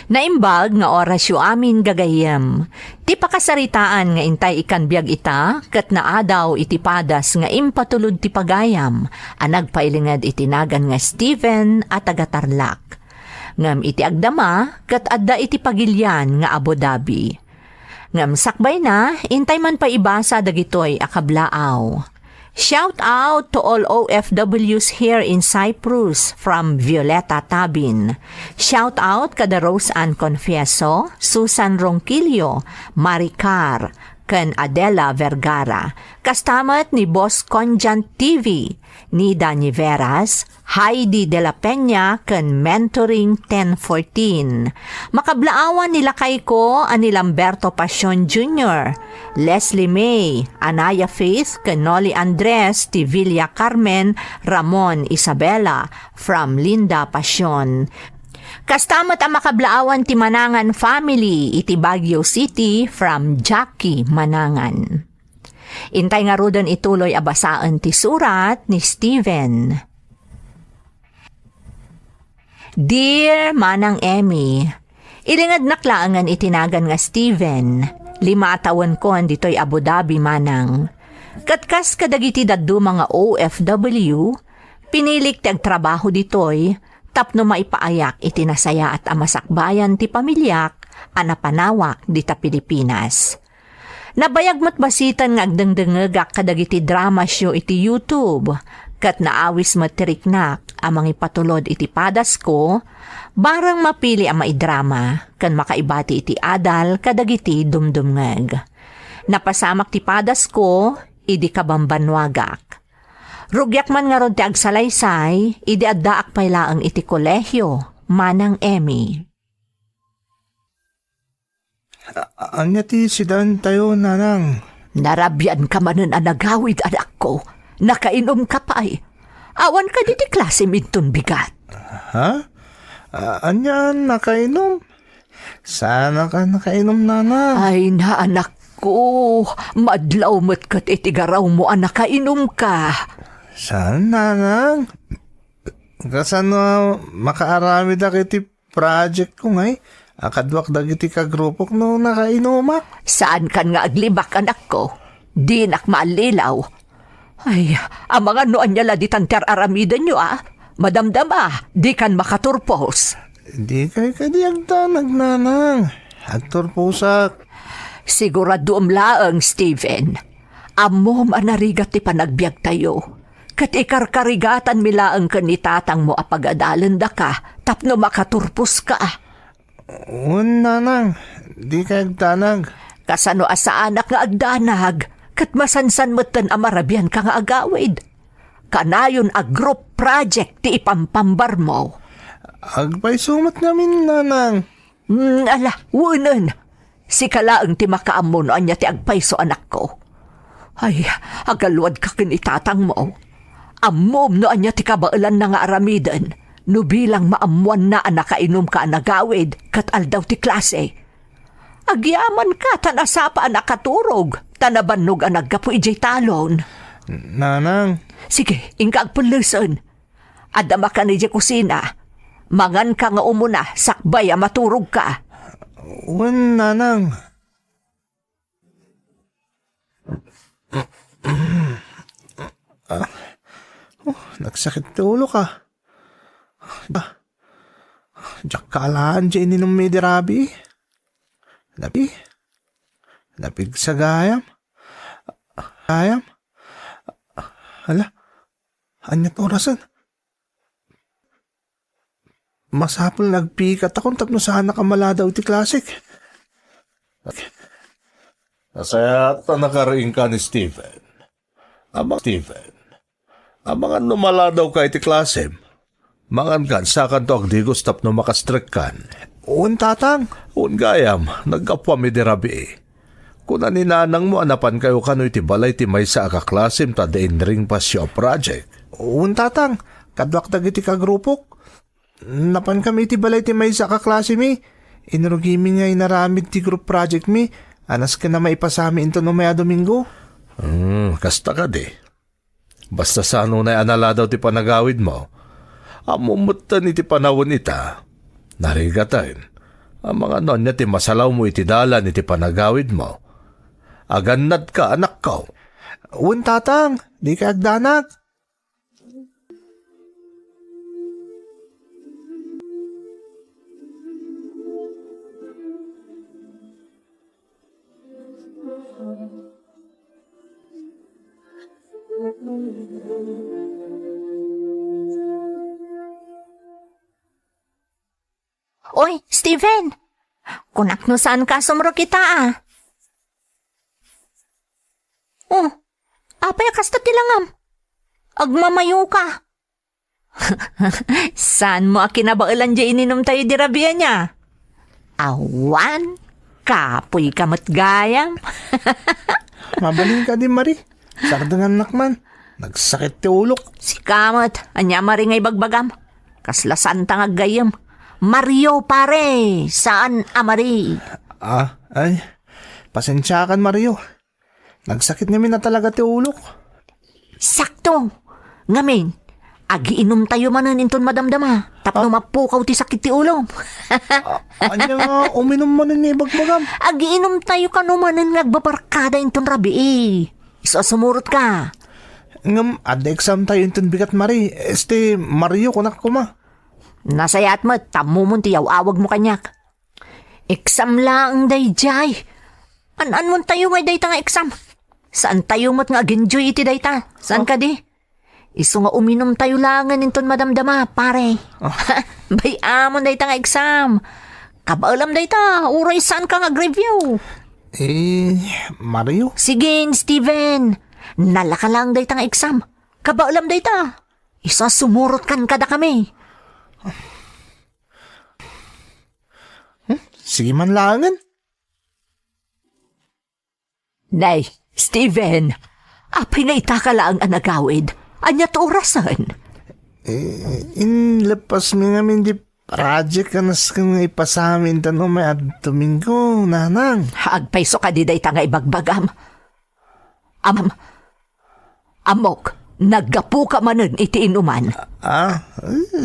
Naimbag nga oras yu amin gagayem. Ti pakasaritaan nga intay ikan biyag ita, kat naadaw iti padas nga impatulod ti pagayam, anag pailingad itinagan nga Steven at agatarlak. Ngam iti agdama, kat adda iti pagilyan nga Abu Dhabi. Ngam sakbay na, intay man pa ibasa dagitoy akablaaw. Shout out to all OFWs here in Cyprus from Violeta Tabin. Shout out kada Rose Ann Confieso, Susan Ronquillo, Maricar, ken Adela Vergara. Kastamat ni Boss Conjant TV, ni Dani Veras, Heidi de la Peña, ken Mentoring 1014. Makablaawan nila kay ko ani Lamberto Pasion Jr., Leslie May, Anaya Faith, ken Noli Andres, Tivilla Carmen, Ramon Isabela, from Linda Pasion. Kastamat ang makablaawan ti Manangan family iti Baguio City from Jackie Manangan. Intay nga rodon ituloy abasaan ti surat ni Steven. Dear Manang Emmy, ilingad naklaangan itinagan nga Steven, 5 taon ko dito'y Abu Dhabi manang. Katkas kadagiti daddo mga OFW, pinilik ti agtrabaho dito'y, tapno maipaayak itinasaya at amasakbayan ti pamilyak, anapanawak di ta Pilipinas. Nabayag mo't basitan nga agdengdengegak kadagiti drama show iti YouTube, kat naawis matiriknak amang ipatulod iti padas ko, barang mapili ang maidrama, kan makaibati iti adal kadagiti dumdumngeg. Napasamak ti padas ko, idi kabambanwagak. Rugyak man nga ron ti agsalaysay, idi addaak paylaang iti kolehyo, Manang Emmy. Anya ti sidan tayo, nanang? Narabyan ka manen anagawid, anak ko. Nakainom ka pa ay. Awan ka di ti klase minton bigat. Ha? Anya nakainom? Sana ka nakainom, nanang. Ay na, anak ko. Madlaw mo't kat itigaraw mo ang nakainom ka. Saan, nanang? Kasano makaarami da kiti project ko ngay? Akadwak dagiti kagrupok no nakainumak. Saan kan nga aglibak, anak ko? Di nak maalilaw. Ay, ang mga noan niya laditan ter aramidan nyo Madamdama, di kan makaturpos. Di kay kadi agdanag, nanang. Agturposak. Sigurado umlaang, Steven. Amom anarigat ti panagbiag tayo. Kat ikarkarigatan milaang kanitatang mo apagadalan da ka, tapno makaturpos ka. Nanang, di kay agdanag. Kasano asa anak nga agdanag, kat masansan mo't amarabian ka nga agawid. Kanayon a group project ti ipampambar mo. Agpay sumat namin, nanang. Ala, wunan. Si kalaang ti makaamon anya ti agpayso, anak ko. Ay, agaluad ka kinitatang mo. Amom no anya ti kabailan na nga aramidan, no bilang maamuan na nakainom ka nagawid, kat aldaw ti klase. Agyaman ka, tanasapa nakaturog, tanabannog ang naggapo ijay talon. Nanang. Sige, ingka agpuluson. Adama ka ni ijay kusina. Mangan ka nga umuna, sakbay maturog ka. Nanang. Nagsakit ulo ka. Diyak kalaan dyan ininom may dirabi. Napig sa gayam. Gayam? Hala, anyat orasan. Masapol nagpikat akong tapno sana kamaladaw ti klasik. Nasaya at nakaraing ka ni Steven. Amangan numala daw ka iti klasem. Mangan kan sa kanto agdigos tapno makastrek kan. Tatang. Gayam, nagkapwa mi dirabi. Kung naninanang mo anapan kayo kano iti balay ti may sa akaklasem ta dain ring pasyo project. Tatang, kadwak dagiti kagrupok. Napan kami iti balay ti may sa kaklase mi. Inurugi mi nga inaramid ti group project mi. Anas ka na maipasami into no maya Domingo. Kasta ka di. Basta sa ano na anala daw ti panagawid mo. Amumutan iti panawon ita. Narigatan. Ang mga nonya ti masalaw mo iti dalan iti panagawid mo. Agannad ka, anak ko. Un tatang, di ka agdanak. Oy, Steven! Kunak no saan ka sumro kita Oh, apay kasta tilangam. Agmamayo ka. Saan mo akinabailan di ininom tayo di rabia niya? Awan, kapoy kamot gayam. Mabaling ka din, Mari. Sardangan nakman. Nagsakit ti ulok. Si kamot, anya maringay bagbagam. Kaslasan tangag gayam. Mario pare, saan amari? Ay, pasensyakan, Mario. Nagsakit ngamin na talaga ti ulok. Sakto. Ngamin, agiinom tayo manan inton madamdama. Tapno mapukaw ti sakit ti ulo. Anya nga, uminom mo ni bagbagam. Agiinom tayo kanumanan nagbabarkada inton rabi Isa sumurot ka. Ngam, ad exam tayo inton bigat, Mari. Mario, kunak kuma. Nasayat mo, tamo mo tiyaw awag mo kanyak. Exam lang day jay. An mo tayo ngay dayta nga exam. Saan tayo mo't nga agenjoy iti dayta? Saan ka di? Iso nga uminom tayo langan inton madamdama, pare. Bay amon dayta nga exam. Kabaalam dayta, uray saan ka nga review. Mario? Sige, Steven. Nalaka lang dayta nga exam. Kabaalam dayta. Isa sumurot kan kada kami. Sige man langan. Nay, Steven, apay nga itaka lang ang nagawid. Anya to orasan? Inlapas mi ngamin di project kanas kang ipasamin tanong may at Domingo, nanang. Agpaiso ka di day nga ibagbagam. Amok, naggapu ka manun iti inuman.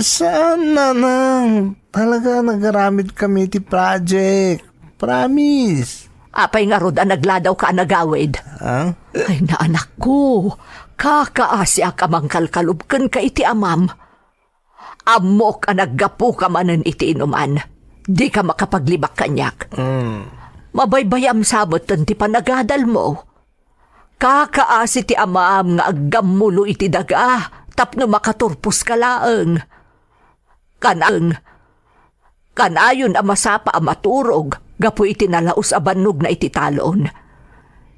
Saan, nanang? Talaga nagaramid kami iti project. Promise. Apay nga rod ang nagladaw ka nagawid. Ay naanak ko, kakaasi akamang kalkalubkan ka iti amam. Amok ang naggapu ka manan iti inuman. Di ka makapaglibak kanyak. Mabaybayam sabot ti panagadal mo. Kakaasi ti amam nga aggamulo iti daga, tapno makaturpos ka laeng. Kanayon ang masapa ang maturog, gapu iti nalaos a bannog na iti talon.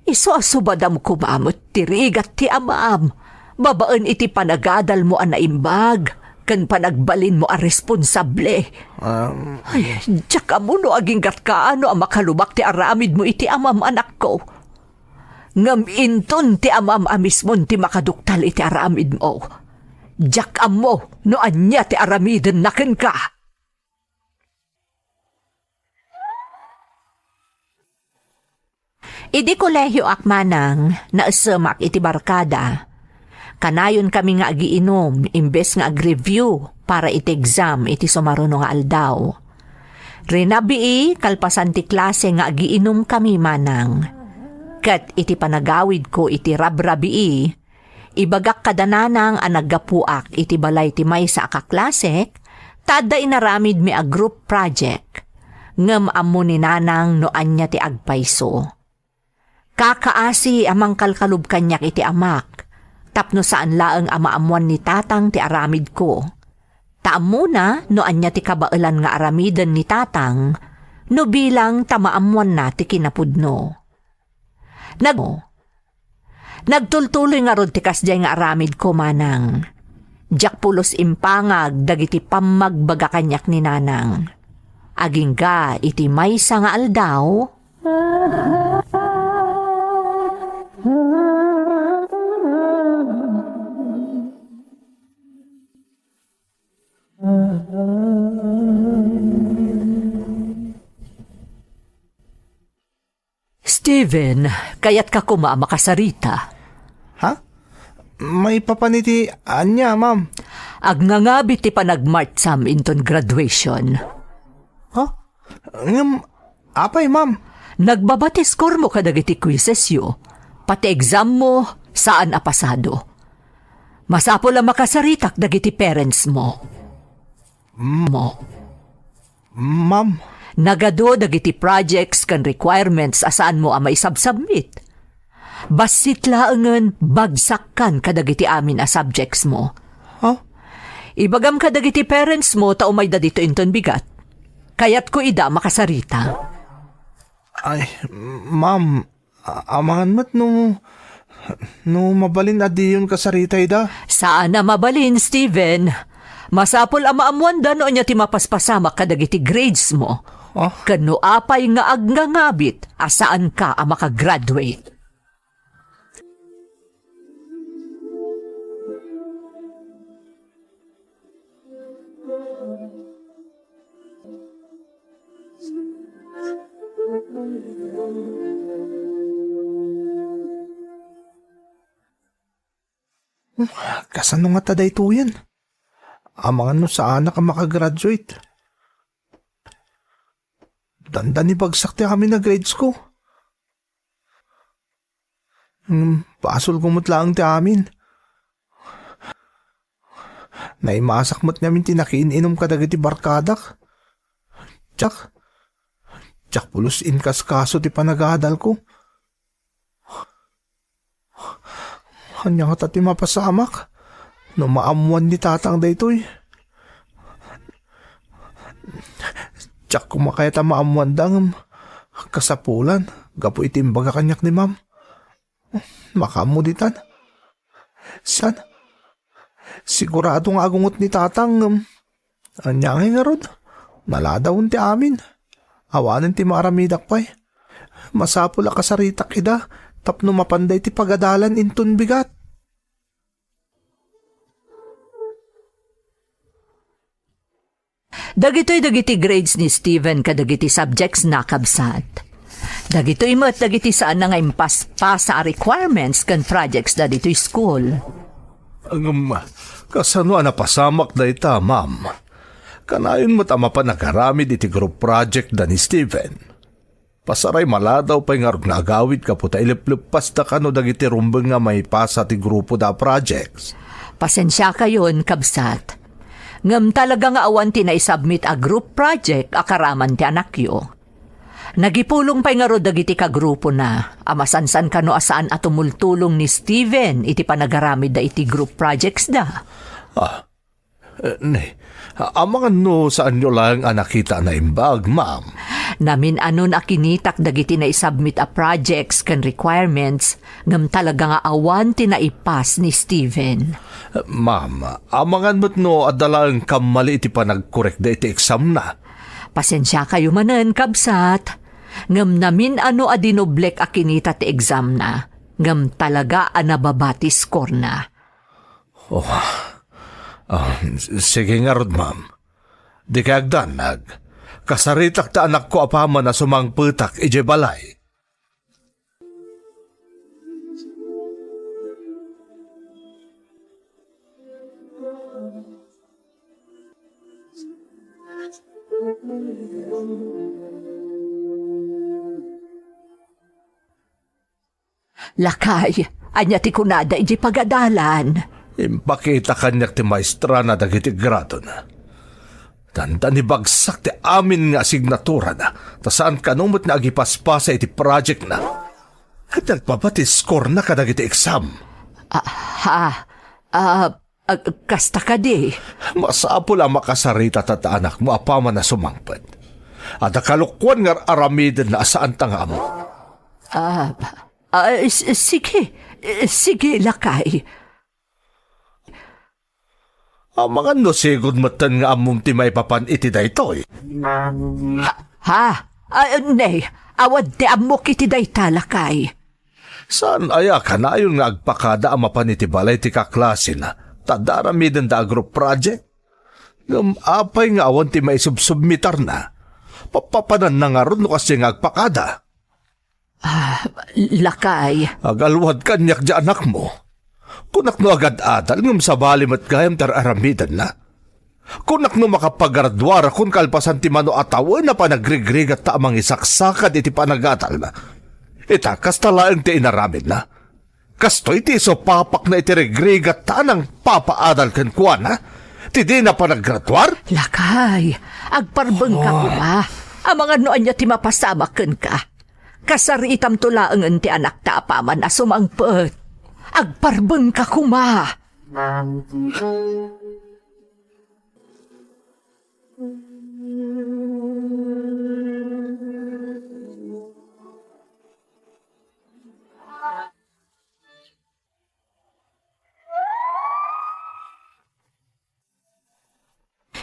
Iso asubadam kumamot, tirigat ti amam. Babaan iti panagadal mo ang naimbag, kan panagbalin mo ang responsable. Ay, tsaka mo no aging katkaano ang makalubak ti aramid mo iti amam anak ko. Ngam inton ti amam amismon ti makaduktal iti aramid mo. Diyak mo no anya ti aramiden naken ka. Idi kolehiyo akmanang naasamak iti barkada. Kanayon kami nga agiinom imbes nga ag-review para iti exam iti sumaruno nga aldaw. Rinabii kalpasan ti klase nga agiinom kami manang. Kat iti panagawid ko iti rabrabii, ibagak kadananang ang naggapuak iti balay ti maysa a kaklasek, tada inaramid mi a group project. Ngem ammo ni nanang no anya ti agpayso. Kakaasi amang kalkalub kanyak iti amak, tapno saan laeng amaamuan ni tatang ti aramid ko. Taammo na no anya ti kabailan nga aramiden ni tatang, no bilang tamaamuan na ti kinapudno. Nagtultuloy nga rod ti kasjay nga aramid ko manang. Diyak pulos impangag dagiti pamagbaga kanyak ni nanang. Aging ga iti maysa nga aldaw. Steven, kayat ka kuma makasarita. Ha? May papaniti anya, ma'am. Agnangabit ti panagmartsam inton graduation. Ha? Apay, ma'am. Nagbabatiskor mo kadagiti quizzes yo. Pati exam mo, saan apasado. Masapo lang makasaritak dagiti parents mo. Ma'am. Nagado dagiti projects kan requirements asaan mo ama isabsubmit. Basit laangan bagsak kan kadagiti amin a subjects mo. Huh? Ibagam kadagiti parents mo ta umay da dito inton bigat. Kayat ko ida makasarita. Ay, ma'am. Amangan mo't no mabalin adi yun kasaritay da. Saan na mabalin, Steven? Masapol ama amuanda no anya ti mapaspasamak kadagiti grades mo. Oh? Kano apay nga agnangabit asaan ka ang makagraduate. Kasano nga taday to yan? Amangan no saan ka makagraduate. Dandan ni bagsak ti kami na grades ko. Pasol kumutlaang ti amin. Naimasak mo't namin tinakiin-inom kadagiti barkadak. Tsak pulos inkas kaso ti panagadal ko. Hanya nga tati mapasamak. No maamuan ni tatang daytoy. Tsak kumakayat ang maamuan dang kasapulan. Gapo itimbaga kanyak ni ma'am. Makamuditan. San? Sigurado nga agungot ni tatang. Anyangay nga rod. Naladawon ti amin. Awanan ti maramidak pa'y. Masapula kasaritak ida. Tapno mapanday ti pagadalan inton bigat. Dagitoy grades ni Steven kadagiti subjects na kabsat. Dagitoy mo't dagiti saan na nga impaspa sa requirements kan projects da dito'y school. Kasano napasamak da ita, ma'am? Kanayon mo't ama pa nagaramid iti group project da ni Steven. Pasaray maladaw pa'y nga nga agawid ka po ta iliplupas da kano dagiti rumbeng nga may pasa ti grupo da projects. Pasensya kayon, kabsat. Ngam talaga nga awan ti na-submit a group project akaraman ti anakyo. Nagipulong pa'y nga ro dagiti ka grupo na. Amasansan kano asaan at tumultulong ni Steven iti panagaramid da iti group projects da. Amangan no saan nyo lang nakita na imbag, ma'am. Namin anon akinitak dagiti na-submit a projects kan requirements ngam talaga nga awan ti naipas ni Steven. Ma'am, amangan mo't no adalang kamali iti panagkorek da iti exam na. Pasensya kayo manen, kabsat. Ngam namin ano adinoblek akinita ti exam na. Ngam talaga anababati score na. Sige nga rod, ma'am. Di kayagdanag. Kasaritak ta anak ko apama na sumangputak ije balay. Lakay, anya ti kunada iji pagadalan. Impakita kanyak ti maestra na dagiti grado na. Tanda ni bagsak ti amin nga asignatura na. Ta saan kanumot na agipaspasa iti project na. At nagpapati score na kadagiti exam. Kasta ka di. Masapo lang makasarita tata anak mo apama na sumangpad. At akalukwan nga aramidin na asaan tanga mo. Sige, lakay. Mga no sigod matan nga among ti may papan iti daytoy. Nay, awad ti amok iti dayta, lakay. Saan aya ka na ayon nga agpakada ang mapan iti balay ti kaklase na tadaramidin da group project? Apay nga awan ti may submitar na. Papapanan na nga ron no kasi nga agpakada. Lakay. Agalwad kanyak di anak mo. Kunak no agad adal ngam sa balim at gayam tar aramidan na. Kunak no makapagardwara kung kalpasan ti mano atawan na panagrigrigat ta amang isaksakad iti panagatal na. Ita, kastalaang ti inaramid na. Kastoy ti so papak na iti rigrigat ta nang papaadal ken kuan na. Ti di na panaggraduar? Lakay, agparbeng ka kuma. Ang mga noon niya ti mapasamaken ka. Kasaritam tulaangan ti anak ta apaman na sumangpet. Agparbeng ka kuma.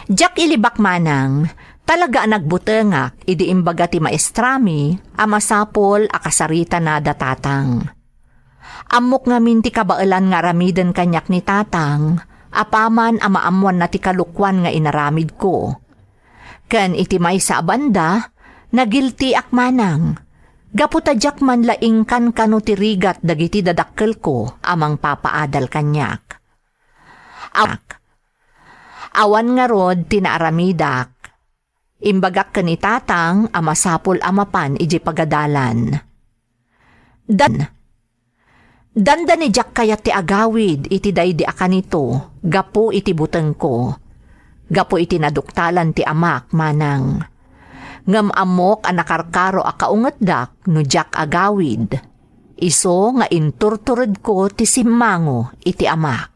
Jack ilibak manang, talaga nagbutengak, idi imbaga ti maestrami, amasapol akasarita na datatang. Amok ngamin ti kabailan nga ramiden kanyak ni tatang, apaman amaamuan na ti kalukwan nga inaramid ko. Ken iti may sa banda, nagilti akmanang. Gaputa Jack man laing kan kano ti rigat dagiti dadakkel ko amang papaadal kanyak. Awan nga rod tinaaramidak. Imbagak ka ni tatang amasapol amapan iji pagadalan. Danda ni Jack kayat ti agawid iti daydi akanito, gapo iti buteng ko. Gapo iti naduktalan ti amak manang. Ngam amok anakarkaro akaungetdak no Jack agawid. Iso nga inturtured ko ti simmango iti amak.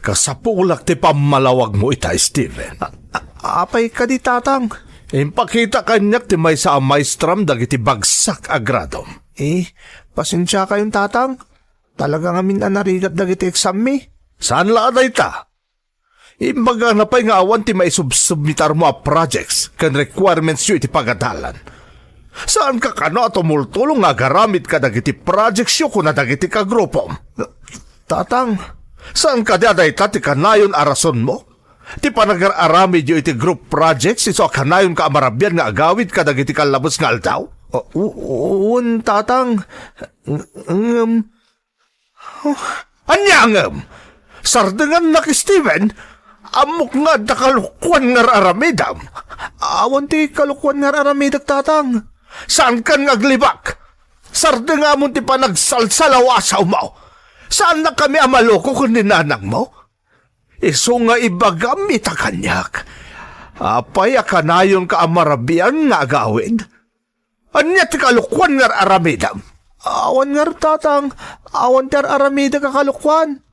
Kasapulak ti pamalawag mo ita, Steven. Apay ka di tatang. Impakita kanyak ti may sa amaistram dagiti bagsak agradom. Pasensya kayong tatang. Talaga nga minanarigat dagiti exam mi. Saan laaday ta? Imbaga na pa'y nga awan ti may submitar mo a projects kan requirements yu iti pagadalan. Saan ka kano at tumultulong nga garamit ka dagiti projects yu kuna dagiti kagropom? Tatang, saan ka daday ta ti kanayon arason mo? Ti panagar-aramid yu iti group projects iso kanayon ka amarabyan nga agawid ka dagiti kalabos nga aldaw? uun tatang. Anyangem! Sardengan na ki Steven, amok nga dakalukwan nga aramidam. Awan ti kalukwan nga aramidak tatang. Saan kan ngaglibak? Sarde nga mo ti panagsalsalawasaw mo. Saan na kami amaloko kung ninanang mo? Iso nga ibagam ita kanyak. Apay akanayon ka amarabian nga agawid. Anya ti kalukwan nga aramidam. Awan nga tatang. Awan ti aramida ka kalukwan.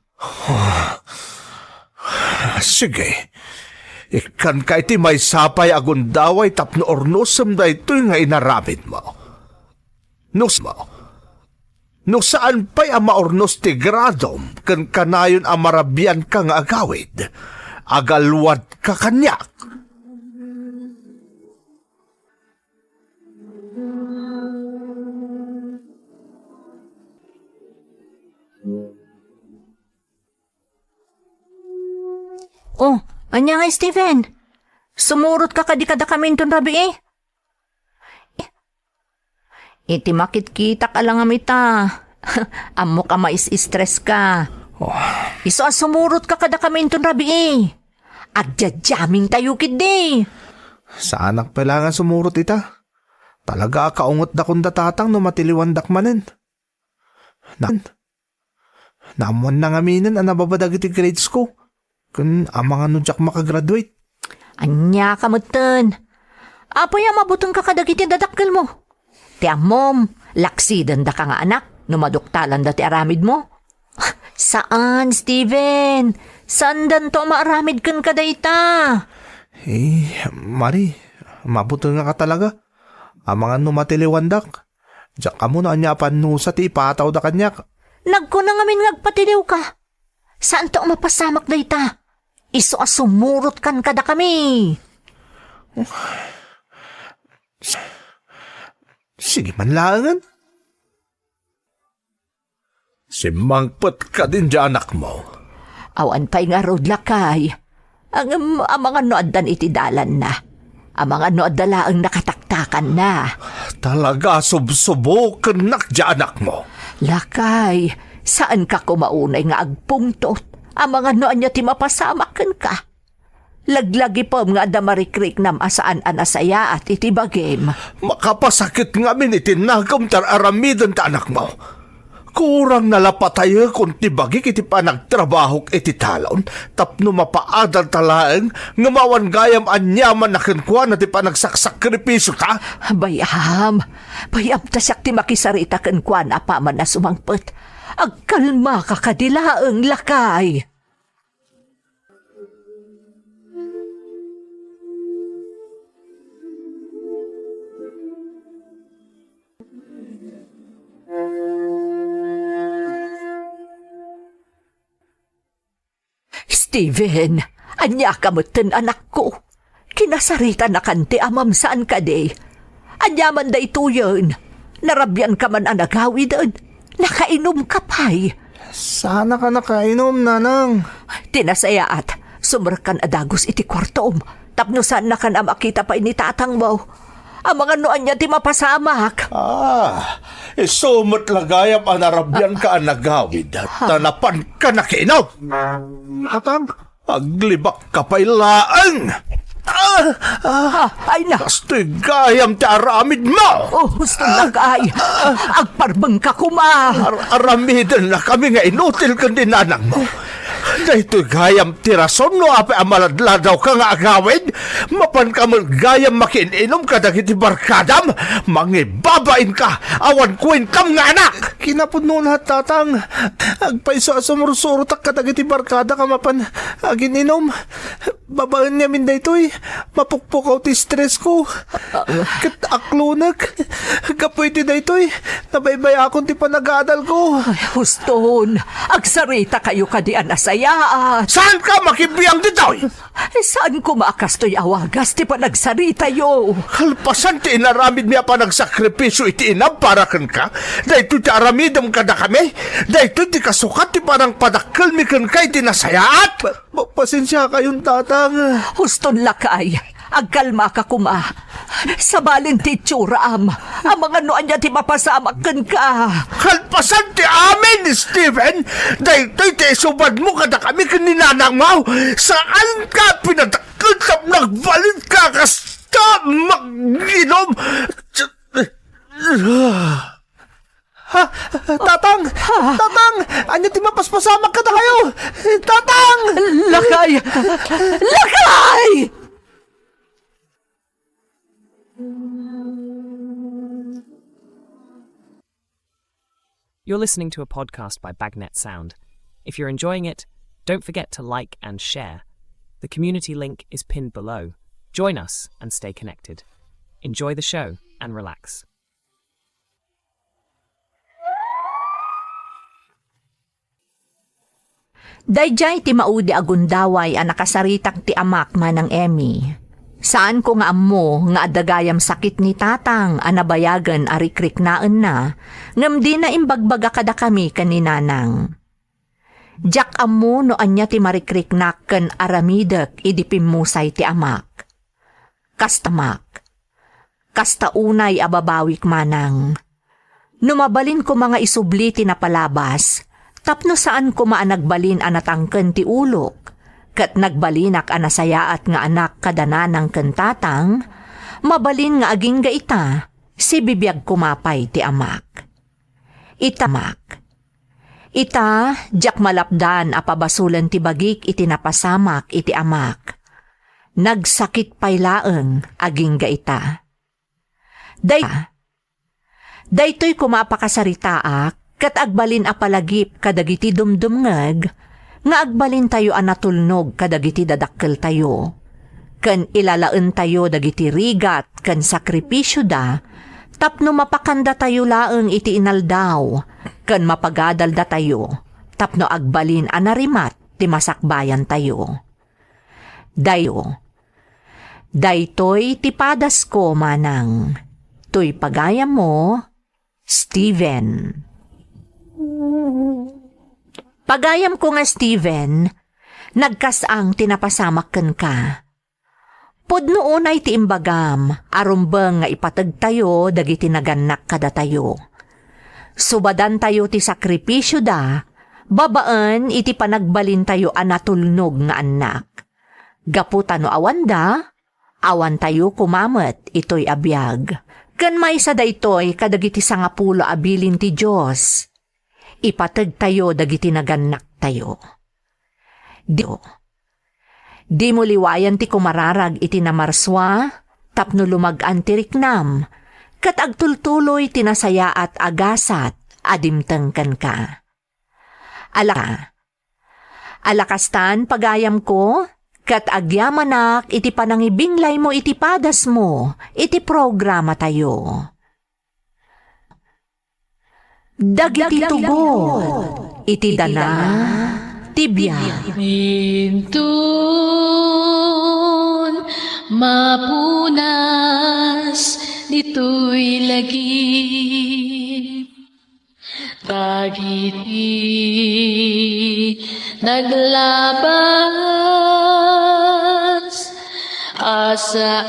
Sige. Ikan ka iti may sapay agundaway tapno ornosem da ito'y nga inaramid mo. No saan pa'y amaornos ti gradom kan kanayon amarabian ka nga agawid. Agalwad ka kanyak. Oh, anya nga Steven. Sumurot ka kadikada kami ton rabi eh. Iti makit-kita ka lang amita. Amo ka mais-stress ka. Iso sumurot ka kada kami ton rabi eh. Agjajamming tayo kid Sa anak pala nga sumurot ita. Talaga kaungot da kunda tatang no matiliwandak manen. Namuan na nga minin ang nababadag iti grades ko. Kun amang ano jak makagraduate. Anya ka mutan. Apoy mabutong ka kadagiti dadakkel mo. Ti amom, laksidan da ka nga anak, numaduktalan da ti aramid mo. Saan, Steven? Saan dan to maaramid kan kadayta? Mari, mabuto nga ka talaga. Amang ano matiliwandak. Diyak ka mo na anya panusa ti ipataw da kanyak. Nagko na ngamin ngagpatiliw ka. Saan to mapasamak dayta? Iso sumurot kan kada kami. Sige man langan. Simangpot ka din dyan anak mo. Awan pa'y nga rod lakay. Ang mga noaddan iti dalan na. Ang mga noaddala ang nakataktakan na. Talaga subsubukan nak di anak mo. Lakay, saan ka kumaunay nga agpungtot? Ang mga noan niya ti mapasamakan ka. Laglagi po nga damarikrik nam asaan anasaya at iti bagim. Makapasakit nga min itinagam tar aramidon ta anak mo. Kurang nalapatayo kung tibagi iti panagtrabahok iti talon tapno mapaadal talaeng ngamawan gayam anyaman na kenkwa na ti panagsakripisyo ta. Bayam ta siyak ti makisarita kenkwan apaman na sumangpet. Agkalma ka kadilaeng lakay. Steven, anya ka moten anak ko. Kinasarita na kanti amam saan ka de. Anya man da ito yun. Narabyan ka man anagawi doon. Nakainom ka pa'y. Sana ka nakainom, nanang. Tinasaya at sumurkan adagos iti kwartom. Tapno saan na ka na makita pa ini tatang mo. Ang mga noan niya ti mapasamak. Sumot lagayam anarabyan ka anagawid at tanapan ka nakinom. Tatang, Aglibak ka pa ilaan. Ay na. Kasto'y gayam ti aramid mo. Gusto na kay. Agparbang ka kuma. Aramidan na kami nga inutil ka din nanang mo. Dahito gayam tirason no ape amaladladaw ka nga agawid. Mapan ka man gayam makininom ka dagiti barkadam. Mangibabain ka. Awan kuin kam nga anak. kinapod noon lahat tatang. Agpaiso asumursurutak ka dagiti barkada ka mapan agininom. Babaan niya min daytoy. Mapukpukaw ti stress ko. Kat aklunag. Kapoy ti daytoy. Nabaybay akong ti panag-aadal ko. Ay, huston. Agsarita kayo kadian asayaan. Saan ka makibiyang ditoy? Saan ko maakastoy awagas ti panagsarita yo? Kalpasan ti inaramid niya pa nagsakripisyo iti inam para kan ka. Dahito ti aramidam ka na kami. Dahito ti kasukat ti parang padakkel mi kan kay tinasayaat. Pasensya kayong tatang. Huston lakay. Agkalma ka kuma. Sa balin ti tsuram. Ang mga noan niya ti mapasamakan ka. Kalpasan ti amin, Steven. Dahito ti subad mo kada kami kaninanang mo. Saan ka pinadakitap nagbalit ka kasta mag-inom? Tatang! Tatang! Anya ti mapaspasamak ka na kayo! Tatang! Lakay! Lakay! You're listening to a podcast by Bagnet Sound. If you're enjoying it, don't forget to like and share. The community link is pinned below. Join us and stay connected. Enjoy the show and relax. Dayjay ti maudi agundaway ang nakasaritak ti amak manang Emmy. Saan ko nga ammo nga adagayam sakit ni tatang anabayagan arikrik naan na ngam di na imbagbaga kada kami kaninanang. Jak ammo no anya ti marikrik naken aramidek idipimusay ti amak. Kastamak. Kasta unay ababawik manang. Numabalin ko mga isubli ti napalabas tapno saan ko maanagbalin anatangken ti ulok. Kat nagbalinak anasayaat nga anak kadananang kentatang, mabalin nga aging gaita, si bibiyag kumapay ti amak. Itamak. Ita, jak malapdan apabasulan ti bagik iti napasamak iti amak. Nagsakit pay laeng aging gaita. Daytoy kumapakasaritaak, kat agbalin apalagip kadagiti dumdumngeg, nga agbalin tayo anatulnog kadagiti dadakkel tayo. Ken ilalaen tayo dagiti rigat ken sakripisyo da, tapno mapakanda tayo laeng iti inaldaw, ken mapagadal da tayo, tapno agbalin anarimat ti masakbayan tayo. Daytoy ti padas ko manang, toy pagayam mo, Steven. Pagayam ko nga Steven, Nagkasang tinapasamakken ka. Pudno unay ti imbagam, arumbeng nga ipatag tayo dagiti naganak kada tayo. Subadan tayo ti sakripisyo da, babaan iti panagbalin tayo anatulnog nga anak. Gaputan no awanda, awan tayo kumamet ito'y abiyag. Ken maysa daytoy kadagiti 10 abilin ti Dios. Ipatag tayo dagiti naganak tayo. Di mo liwayan ti kumararag iti namarswa, tapno lumag-an ti riknam, kat agtultuloy tinasaya at agasat, adimtengken ka. Alakastan pagayam ko, kat agyamanak iti panangibinglay mo iti padas mo, iti programa tayo. Dagiti tugot, iti dana, tibya. Bintun mapunas dito'y lagi dagiti naglabas asam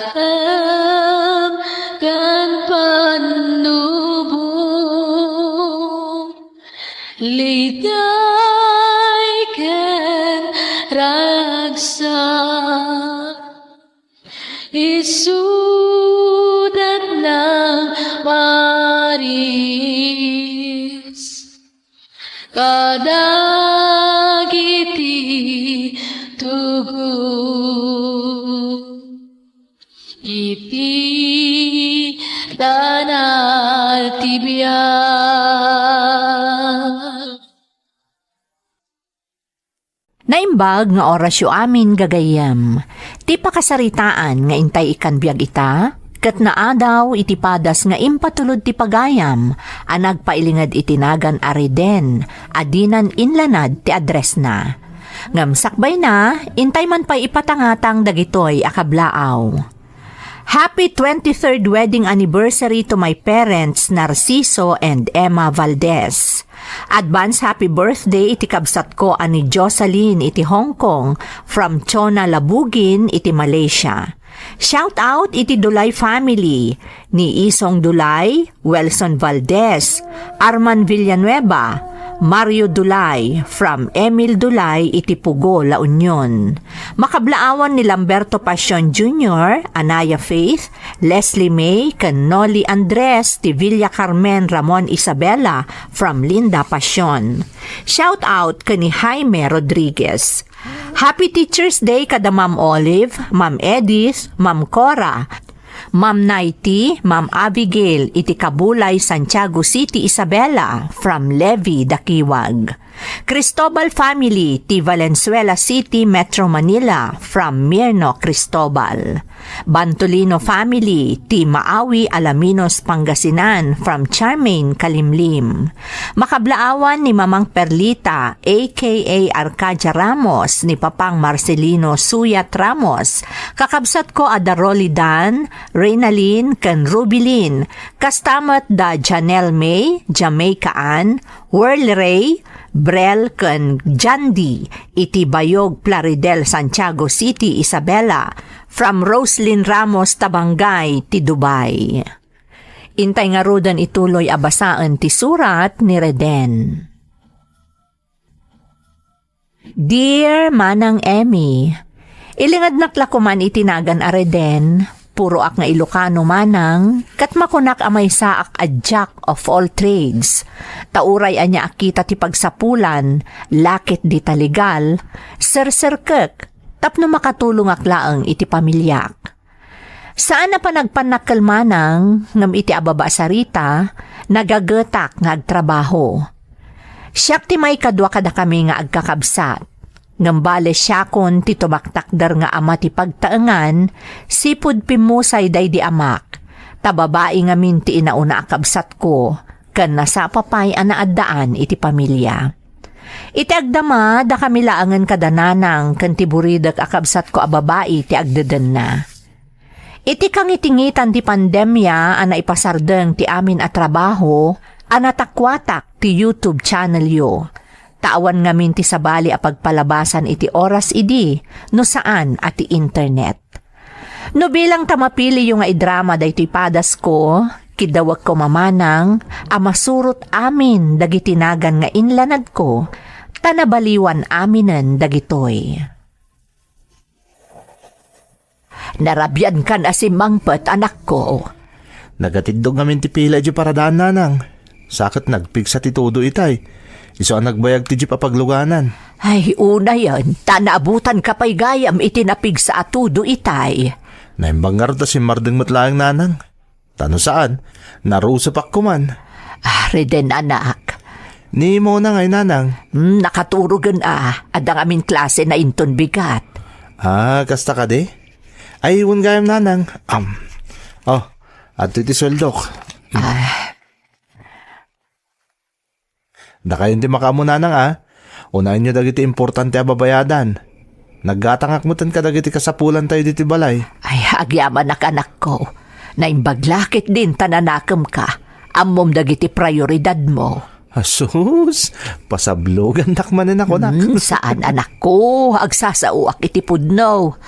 kan panubong liday ken ragsak isudat ng maris kadagiti tugot iti danal tibiyag. Naimbag nga orasyo amin gagayam, ti pakasaritaan nga intay ikan biag ita, ket naadaw iti padas nga impatulod ti pagayam, anag pailingad itinagan ariden, adinan inlanad ti address na. Ngam sakbay na, intay man pa ipatangatang dagitoy akablaaw. Happy 23rd wedding anniversary to my parents Narciso and Emma Valdez. Advance happy birthday iti kabsat ko ani Jocelyn iti Hong Kong from Chona Labugin iti Malaysia. Shout out iti Dulay family ni Isong Dulay, Welson Valdez, Arman Villanueva, Mario Dulay from Emil Dulay iti Pugo, La Union. Makablaawan ni Lamberto Pasion Jr., Anaya Faith, Leslie May, ken Noli Andres, ti Villa Carmen Ramon Isabela from Linda Pasion. Shout out kani Jaime Rodriguez. Happy Teacher's Day kada Ma'am Olive, Ma'am Edith, Ma'am Cora, Ma'am Naiti, Ma'am Abigail, iti Kabulay, Santiago City, Isabela, from Levi, Dakiwag. Cristobal family, ti Valenzuela City, Metro Manila, from Mirno, Cristobal. Bantolino family, ti Maawi, Alaminos, Pangasinan, from Charmaine, Kalimlim. Makablaawan ni Mamang Perlita, a.k.a. Arcadia Ramos, ni Papang Marcelino Suyat Ramos, kakabsat ko Adaroli Dan, Reynalyn, ken Rubilin, kastamat da Janelle May, Jamaica Ann, Whirl Ray, Brel ken Jandi, iti Bayog Plaridel, Santiago City, Isabela, from Roslyn Ramos Tabangay, ti Dubai. Intay nga rodan ituloy abasaan ti surat ni Reden. Dear Manang Emmy, ilingad naklakuman itinagan a Reden, puro ak nga Ilocano manang, kat makunak amay saak a jack of all trades. Tauray anya akita ti pagsapulan, lakit di taligal, serserkek, tapno makatulong aklaang iti pamilyak. Saan na pa nagpanakkel manang, ngam iti ababa sarita, nagagetak nga agtrabaho. Siyak ti may kadwa kada kami nga agkakabsat. Ngambale siya kon ti tumaktakdar nga ama ti pagtaengan, sipud pimusay day di amak. Tababae nga min ti inauna akabsat ko, ken nasapapay anaaddaan iti pamilya. Iti agdama da kami laangan kadananang ken ti buridag akabsat ko a babae ti agdeden na. Iti kang itingitan ti pandemya ana ipasardeng ti amin a trabaho, anatakwatak ti YouTube channel yo. Taan ngamin ti sabali a pagpalabasan iti oras idi no saan at ti internet. No bilang tamapili yung nga idrama daytoy padas ko, kidawag ko mamanang amasurot amin dagitinagan nga inlanad ko, tanabaliwan aminen dagitoy. Narabyan kan asimangpet anak ko. Nagatidog ngamin ti pila di paradaan nanang. Sakit nagpigsa ti todo itay. Iso ang nagbayag ti di papagluganan. Ay, una yan, tanaabutan ka pa'y gayam itinapig sa atudo itay. Naimbangar ta si Mardeng matlaang nanang. Tano saan? Narusapak ko man. Reden anak. Ni mo na ngay nanang. Nakaturugan adang amin klase na inton bigat. Kasta ka de? Ay, iwan gayam nanang. At iti sweldo. Da kayo hindi makamo nanang unahin nyo dagiti importante a babayadan. Naggatangak mo tan ka dagiti kasapulan tayo diti balay. Ay, agyaman anak ko. Naimbaglakit din tananakam ka. Amom dagiti prioridad mo. Asus, pasablogan nakmanin ako nak. Saan anak ko? Agsasauak iti pudno.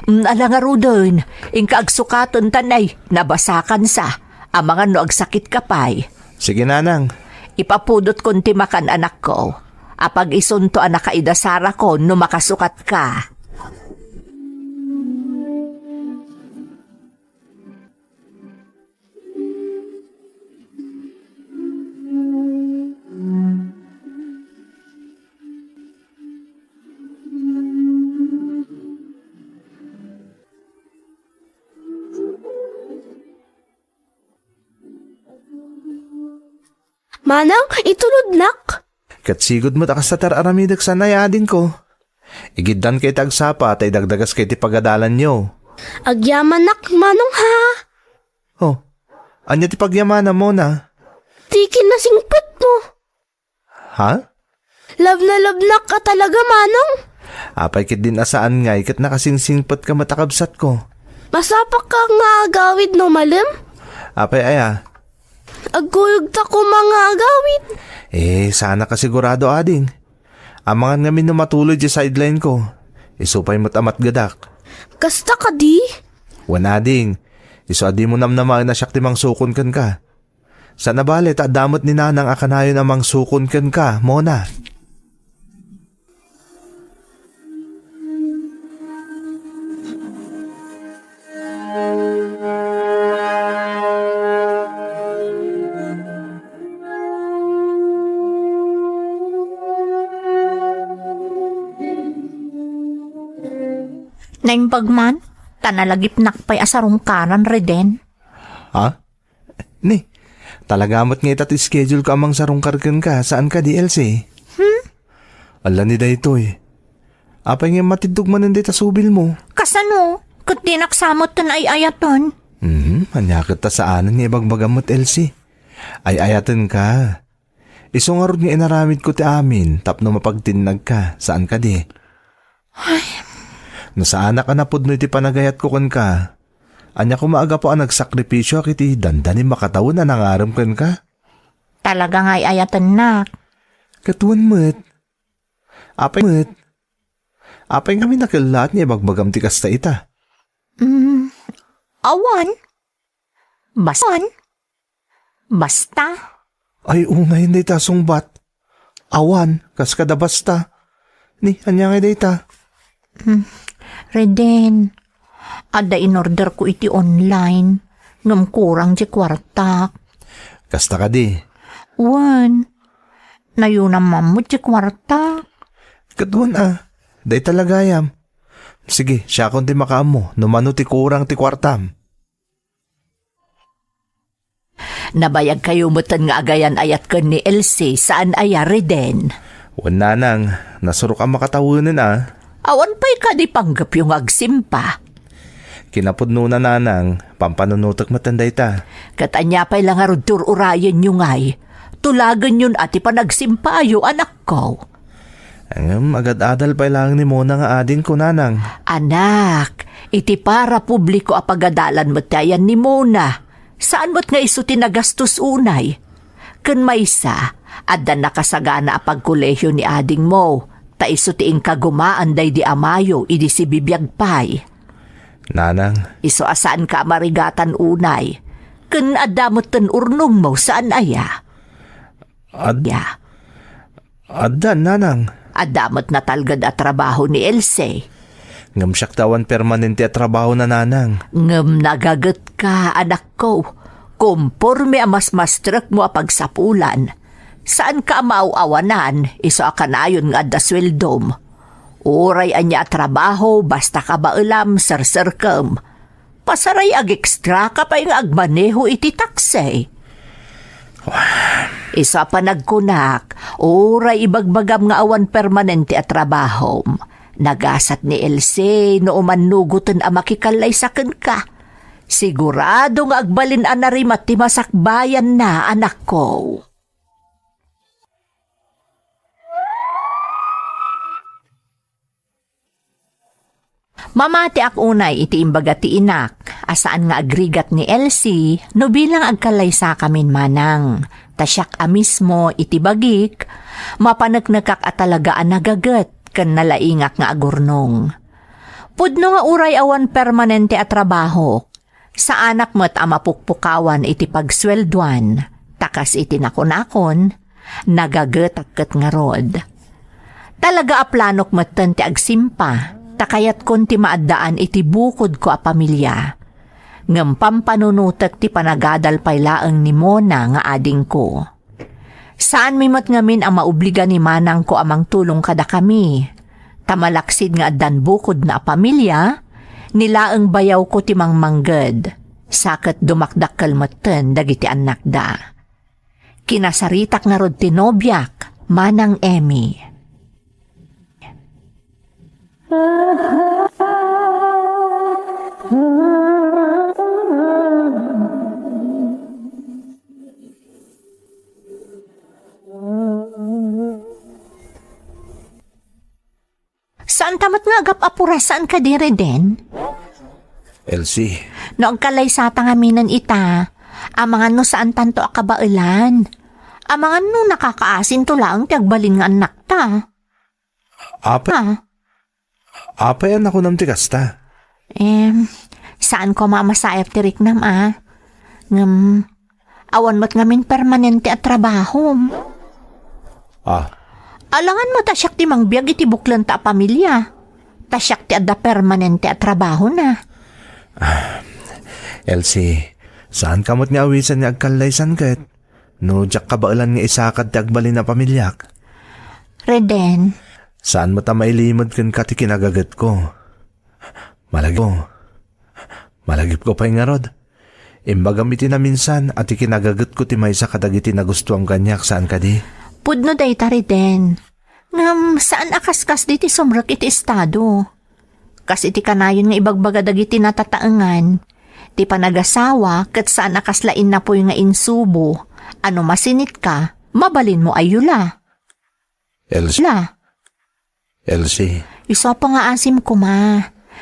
Alangaro doon, ingka agsukaton tanay, nabasakan sa, ang mga no agsakit kapay. Sige nanang. Ipapudot konti makan anak ko. Apag isunto anak kaidasara ko no makasukat ka. Manang, itulod nak. Katsigod mo takas sa tararamidag sa nayadin ko. Igiddan kay tagsapa tay dagdagas kay ti pagadalan nyo. Agyaman nak, manong ha. Anya ti pagyamana mo na? Tikin na singpet mo. Ha? Love na love nak ka talaga, manong. Apay kit din asaan nga ikat nakasingsingpat ka matakabsat ko. Masapak ka nga agawid no malim. Apay Agkuyog ta ko mga agawid. Sana ka sigurado ading. Amangan ngamin na matuloy di sideline ko. Isupay mo't amat gadak. Kasta ka di? Wanading. Iso adi mo namnamang na siyak timang sukon kan ka. Sa nabalit at damot ni nanang akanayo namang sukon kan ka, Mona. Naimbagman, tanalagip nakpay asarong karan reden. Ha? Ni, talagamot nga itat schedule ka amang sarong kargan ka. Saan ka di, Elsie? Ala ni daytoy. Apay nga matidog man hindi tasubil mo. Kasano? Kat di naksamot tan ay ayaton. Anyakit ta saanan nga ibagbagamot, Elsie. Ay ayatan ka. Iso nga rod nga inaramid ko ti amin, tapno mapagtinag ka. Saan ka di? Nasaan ka na pudno iti panagayat ko kan ka. Anya ko maaga po ang nagsakripisyo kiti dandani makataon na nangaram kan ka. Talaga nga ay ayatan nak. Katuan mo't. Apay kami nakilat niya bagbagam ti kasta ita. Awan. Basta. Ay ungay na ita sungbat. Awan, kas kada basta. Ni, anya nga ita. Reden, ada in-order ko iti online. Ngam kurang di kwartak. Kasta ka di. Wan, nayunam mamut di kwartak. Katuan day talagayam. Sige, siya kung di makaamo, numano ti kurang ti kwartam. Nabayag kayo mutan nga agayan ayat ka ni Elsie saan aya Reden. Wan nanang, nasurok ang makatawunan Awan pa'y ka di panggap yung agsimpa. Kinapudno na nanang, pampanunutok matanday ta. Katanya pa'y lang arudur urayan yung ay. Tulagan yun ati panagsimpa ayo anak ko. Agad-adal pa lang ni Mona nga ading ko nanang. Anak, iti para publiko apagadalan mo tayan ni Mona. Saan mo't nga iso tinagastos unay? Kan maysa, Adda nakasagana a pagkolehiyo ni ading mo, ta iso tiing kagumaan day di amayo, idi si bibiyag pay. Nanang, Iso asaan ka marigatan unay, kun adamot ten urnong mo saan aya? Ya, addan nanang. adamot na talgad at trabaho ni Else. Ngam siyak tawan permanente at trabaho na nanang. Ngem nagaget ka, anak ko. Kumporme a mas-mastrek mo a pagsapulan. Saan ka mauawanan, iso akanayon nga da sweldom. Uray anya trabaho, basta ka baulam, sir-sirkem. Pasaray ag ekstra ka pa yung agmaneho iti takse. Isa pa nagkunak, uray ibagbagam nga awan permanente at trabaho. Nagasat ni Elsie no umanugutan a makikalay saken ka. Sigurado nga agbalin na rimat ti masakbayan na, anak ko. Mamati ak unay iti imbaga ti inak, asaan nga agrigat ni Elsie, no bilang agkalay sa kamin manang. Tasyak a mismo iti bagik, mapanagnagak at talagaan nagagat, kan nalaingak nga agurnong. Pudno nga uray awan permanente at trabaho, sa anak mo't amapukpukawan iti pagswelduan, takas iti nakunakon, nagagat nga rod. Talaga a planok mo't ti agsimpa, takayat kon ti maaddaan iti bukod ko a pamilya. Ngem pampanunutek ti panagadal pay laeng ni Mona nga ading ko. Saan mimot ngamin ang maubliga ni manang ko amang tulong kada kami. Tamalaksid nga addan bukod na a pamilya, nilaeng bayaw ko ti mangmangged. Saket dumakdakkel metten dagiti anak da. Kinasaritak nga rod ti nobyak, manang Emmy. Saan tamat nga agap apura saan ka dire den? Elsie, Noong kalay sa tangaminan ita, amangan no saan tanto akabailan. Amangan no nakakaasin to lang tiagbalin nga anak ta. apayan ako ng tigasta. Saan ko mamasaip tirik nam awan mo't ngamin permanente at trabaho. Alangan mo tasyak ti mangbiag iti buklan ta pamilya. Tasyak ti adda permanente at trabaho na. Elsie, saan kamot nga awisan nga agkalaysan ket? No, jak kabailan nga isakad ti agbalin na pamilyak. Reden, Saan mo ta mailimod ken kati kinagagat ko? Malagip ko pa nga rod. Imbagam iti na minsan at ikinagagat ko ti maysa kadagiti na gusto ang kanyak saan ka di. pudno day tari den. Ngam saan akaskas diti sumrak iti estado. Kas iti kanayon nga ibagbaga dagiti natataengan. Ti panagasawa ket saan akaslain na po'y nga insubo. Ano masinit ka, mabalin mo ayula. Elsie, Iso pa nga asim ko ma.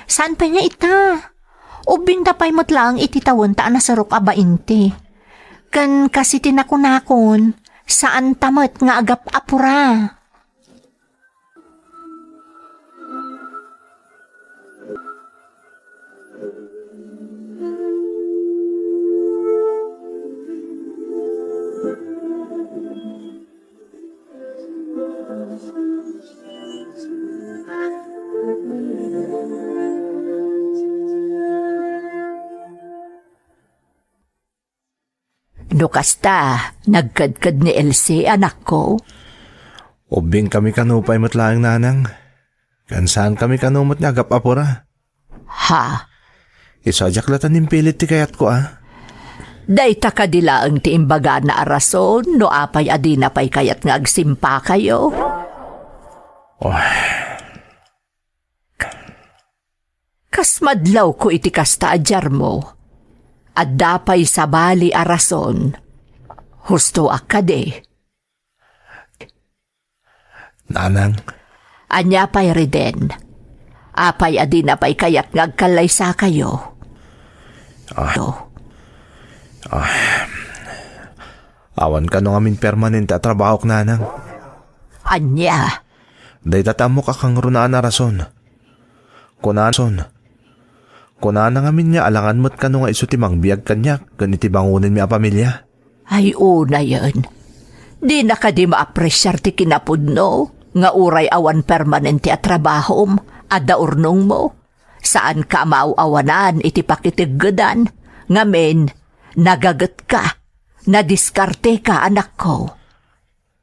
Saan pa nga ita? Ubing tapay mo't lang iti tawon ta nasarok abainte. Kan kasi tinakunakon, saan tamat nga agap apura. Nukasta, nagkadkad ni Elsie, anak ko. ubing kami kanupay mo't lang nanang. Kansaan kami kanumot nga agap apura. Ha? Isadyak latan nimpilit ti kayat ko Dayta kadila ang tiimbaga na arason, no apay adina pay kayat nga agsimpa kayo. Kas madlaw ko iti kasta adyar mo. At dapay sa bali arason. Husto akade. Nanang, Anya pay reden. Apay adina pay kayat nga agkalay sa kayo. Awan ka no ngamin permanente at trabaho k nanang. Anya, Day tatamo ka kang runaan na rason. Kunana ngamin niya alangan mo't ka no nga iso timang biyag kanyak, ganiti bangunin mi a pamilya. ay una yan. Di na ka di maapresyar ti kinapudno, nga uray awan permanente at trabahom, ada urnong mo. Saan ka mauawanan iti pakitiggadan, ngamen, nagagat ka, nadiskarte ka anak ko.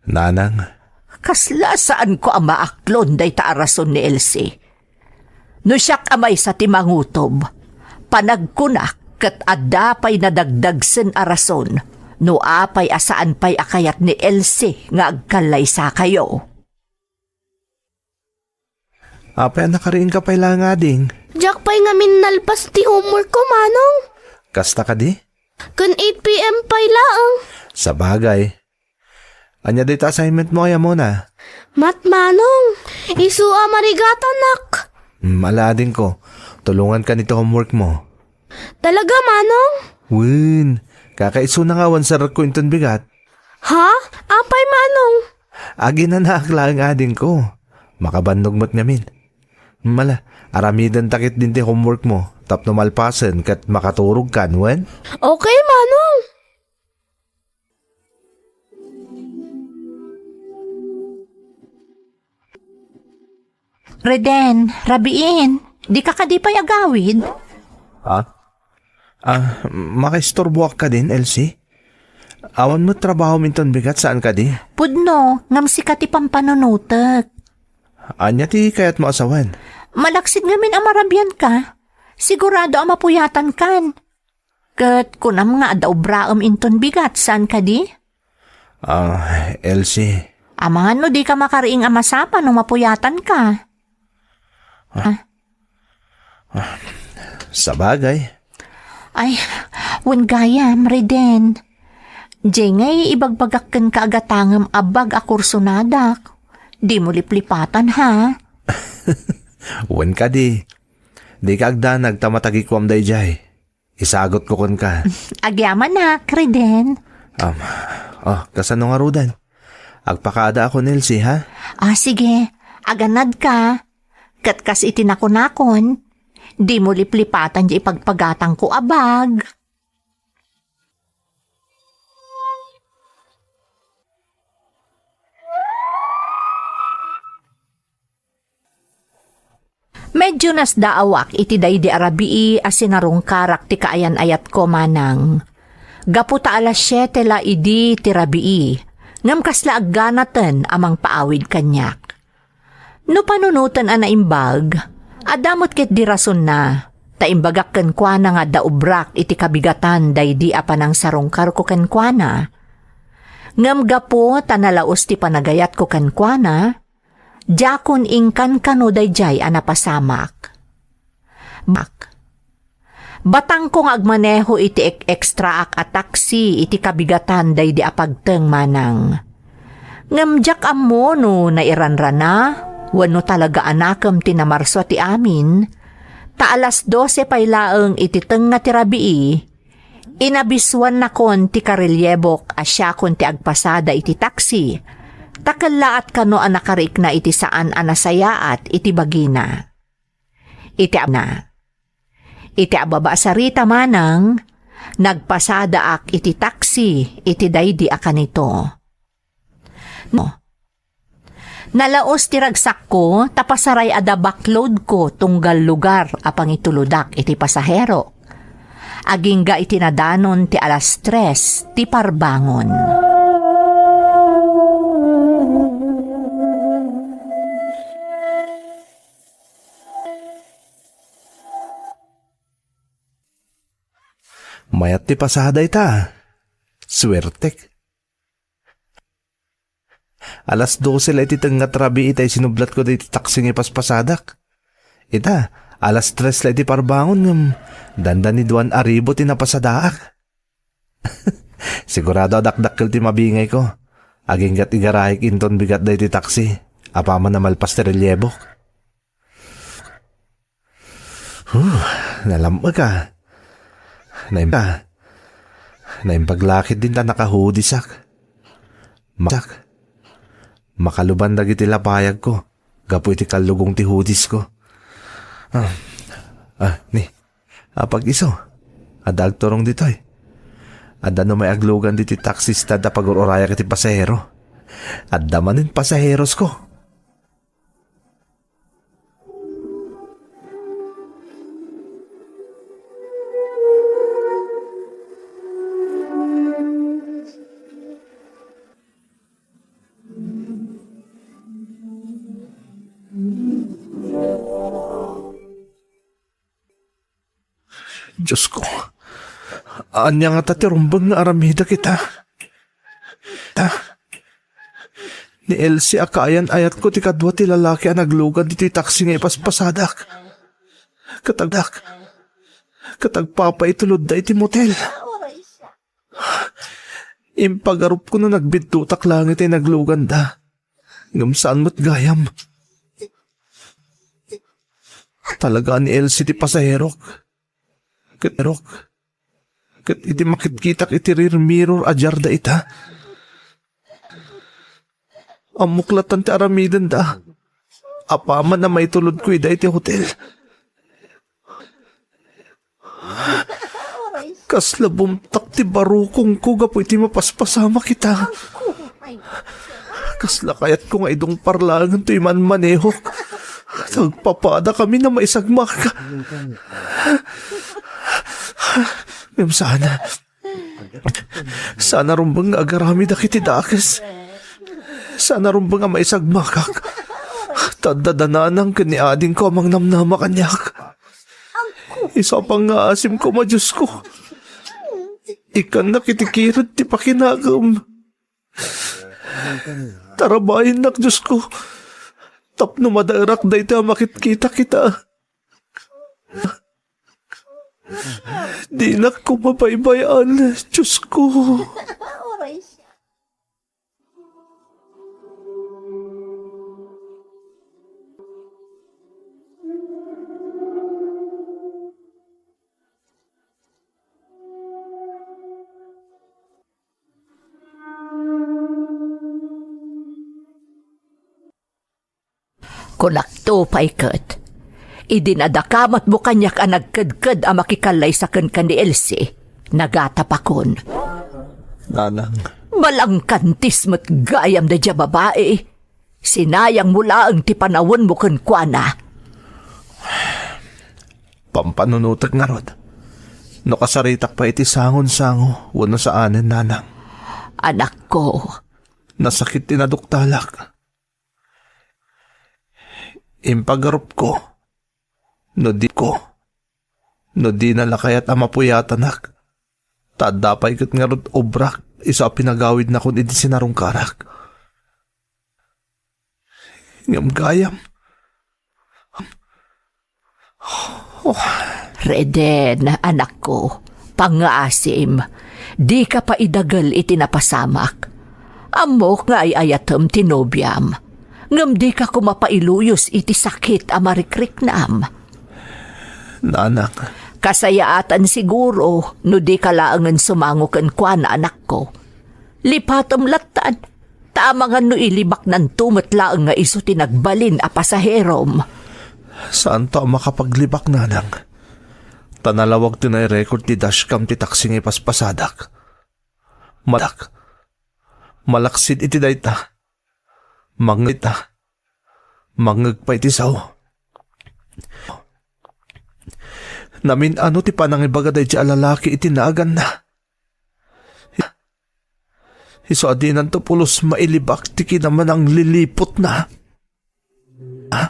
Nanang, Kasla saan ko ang maaklon day taarason ni Elsie. No siyak amay sa timangutob, panagkunak kat adapay nadagdagsen arason, no apay asaan pay akayat ni Elsie nga agkalay sa kayo. apay nakariin ka pa'y lang ading. Jack pa'y nga minalpas ti homework ko, manong. Kasta ka di? Kun 8 p.m. pa'y laang. Sa bagay. Anya dito assignment mo kaya muna? Mat, manong. Isua marigato, nak. Malading ko. Tulungan ka nito homework mo. Talaga, manong? Win, kakaiso na nga sa ko inton bigat. Ha? Apay, manong? Agi na naaklang ading ko. Makabandog mo't ngamin. Mala, aramidan takit din ti homework mo. Tapno malpasan kat makaturog kan, wen? Okay, manong. Reden, rabiin, di ka kadipay agawid. Ha? Makaistorbo ka din, Elsie? Awan mo trabaho minton bigat saan ka di? Pudno, ngam si ka ti pampanunutek. Anya ti kayat mo asawan? Malaksid ngamin ang marabyan ka. Sigurado ang mapuyatan kan. Kat kunam nga daw braam inton bigat, saan ka di? Elsie. Amahan no di ka makariing amasapa nung mapuyatan ka. Sa bagay. Ay, wen gayam, Reden. Diyan ngay ibagbagakken ka agatangam abag a kursunadak. Di mo liplipatan, ha? Wen ka di. Di ka agdanag tamatagikwam day jay. Isagot ko kon ka. Agyaman na, Reden. Kasano nga rudan? Agpakada ako, Nelsie, ha? Sige, aganad ka. Kat kas itinakon-nakon. Di mo liplipatan di ipagpagatang ko abag. Medyo nasdaawak iti day di arabii asinarong karak ti kaayan ayat ko manang. Gaputa alas 7 la idi ti rabii, ngam kasla agganaten amang paawid kanyak. No panunutan ana imbag, adamot ket di rason na, taimbagak ken kuana nga daubrak iti kabigatan day di apanang sarongkar ko ken kuana. Ngam gapo tanalaos ti panagayat ko ken kuana, jakon ingkan kano dayjay anapasamak. Batang kong agmaneho iti ekstraak a taksi iti kabigatan day di apagteng manang. Ngamjak ammo no nairanrana, wano talaga anakam tinamarso ti amin, ta alas 12 paylaeng iti teng nga ti rabii, inabiswan na kon ti karelyebok asya kon ti agpasada iti taksi, takalaat kano anakarik na iti saan anasayaat iti bagina. Iti ababa sarita manang, nagpasada ak iti taksi iti daydi akanito. Nalaos ti ragsak ko, tapasaray ada backload ko tunggal lugar apang ituludak iti pasahero. Agingga iti nadanon ti alas 3 ti parbangon. Mayat ti pasada ita. Swertek. Alas 12 la iti tengat rabi itay sinublat ko iti taksing ipaspasadak. Ita, alas 3 la iti parbangon ngam dandan ni Duan Aribo ti napasadaak. Sigurado adakdakkel ti mabingay ko. Aginggat igarahik inton bigat da iti taksi. Apaman na malpas ti relyebok. Nalamag ka. Naimpaglakit din ta nakahudisak. Masak. Makaluban dagiti lapayag ko. Gapu iti kalugong ti hudis ko. Pag iso. Adag turong ditoy. Adda no may aglugan diti taksista da pag-uraya kiti pasahero. Adda manin pasaheros ko. Diyos ko, anya nga tatirumbang nga aramida kita. Ni Elsie akayan ayat ko ti kadwa ti lalaki ang naglugan dito yung taksi nga ipaspasadak. Katagpapa itulod da iti motel. Impagarup ko na nagbitutak langit ay naglugan da. Ngamsaan mo't gayam. Talaga ni Elsie ti pasaherok. Kat iti makitkitak iti rear mirror ajar da ita. Amuklatan ti aramidan da. Apaman na may tulod ko ida iti hotel. Kasla bumtak ti barukong ko gapo iti mapaspasama kita. Kasla kayat ko nga idong parlangan to iman manehok. Nagpapada kami na maisagmak. Sana rumbang agarami da kiti dakes. Sana rumbang maisagmakak. Tadadananang kaniading ko amang namnama kanyak. Isa pang nga asim ko ma Diyos ko. Ikan na kitikiran ti pakinagam. Tarabahin nak Diyos ko. Tapno madairak da ita makitkita kita. Di na ko mapaybayan, Diyos ko. Kunakto paikat. Idinadakamat mo kanyak ang nagkadkad ang makikalay sa kan ni Elsie. Nagatapakon. Nanang. Malangkantis mo't gayam da dya babae. Sinayang mula ang tipanawon mo kan kuana. Pampanunutak nga rod. No kasaritak pa iti sangon-sango. Wano sa anin, nanang. Anak ko. Nasakit tinaduktalak. Impagarup ko. No di nalakayat amapuyatanak. Tadapay kat nga rod obrak. Isa pinagawid na kun iti sinarong karak. Ngam gayam. Reden, anak ko. Pangaasim. Di ka pa idagal iti napasamak. Amok nga ay ayatom tinobyam. Ngam di ka kumapailuyos iti sakit amarikrik naam. Nanak. Kasayaatan siguro no di ka laangan sumango kan kuan anak ko. Lipatom latan. Tamangan no ilibak ng tumat laang nga iso tinagbalin a pasaherom. Saan to makapaglibak, nanang? Tanalawag tinay record ti dashcam ti taksing ipaspasadak. Malaksid iti dayta. Mangita. Mangagpay ti saw. Namin ano ti panangibaga day ti alalaki iti naagan na. Iso adinan to pulos mailibak ti kinaman ang lilipot na. Ha?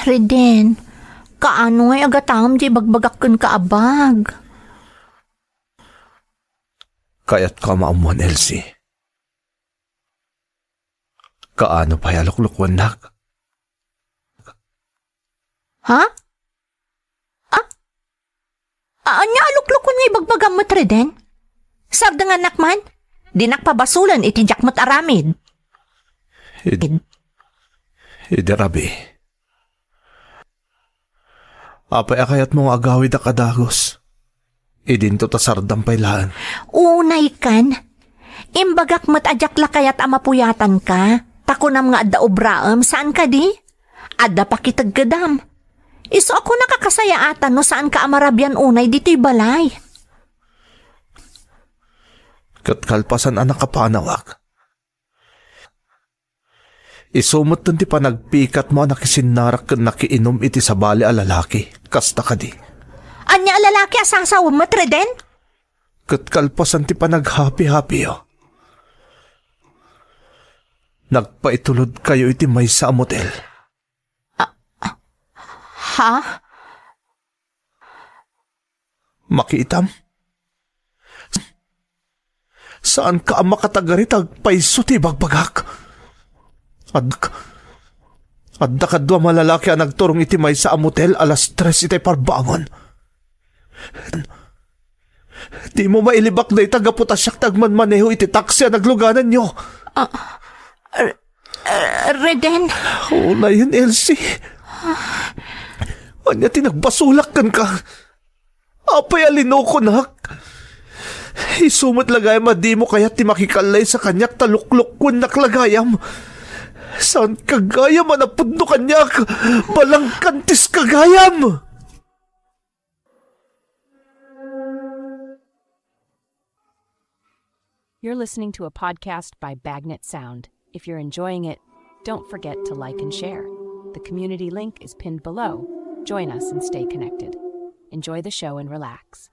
Reden, kaano ngay agatam di bagbagakon kaabag? Kaya't ka maamuan, Elsie. Kaano pa yaluklukwan nak? Ha? Anya aluklukon ngay bagbagam mo't Reden? Sarda nga nakman, di nakpabasulan iti jakmot aramid. Idirabi. Apay akayat mong agawid akadagos. Idinto ta sardam pailaan. Unay kan. Imbagak matadyak lakayat amapuyatan ka. Takunam nga adda obraam, saan ka di? Adda pakitaggadam. Iso ako nakakasayaatan no saan ka amarabyan unay dito'y balay. Katkalpasan anak kapanawak. Isumot dun ti panagpikat mo nakisinarak kan nakiinom iti sa bali a lalaki. Kasta ka di. Anya lalaki asasawa mo, Reden? Katkalpasan ti panaghapi-hapi yo. Nagpaitulod kayo iti may sa motel. Ha? Makiitam? Saan ka ang makatagari tagpaiso ti bagbagak? Adda kadwa malalaki ang nagturong iti may sa motel alas 3 iti parbangon. Di mo mailibak na itagaputasyak tagmanmaneho iti taksi ang nagluganan nyo. Reden? Oo na yun, Elsie. Anya tinagbasulak kan ka. Apay alino ko nak. Isumot lagay madi mo kaya ti makikalay sa kanyak taluklok kun naklagayam. Saan kagayam anapudno kanyak? Balang kantis kagayam. You're listening to a podcast by Bagnet Sound. If you're enjoying it, don't forget to like and share. The community link is pinned below. Join us and stay connected. Enjoy the show and relax.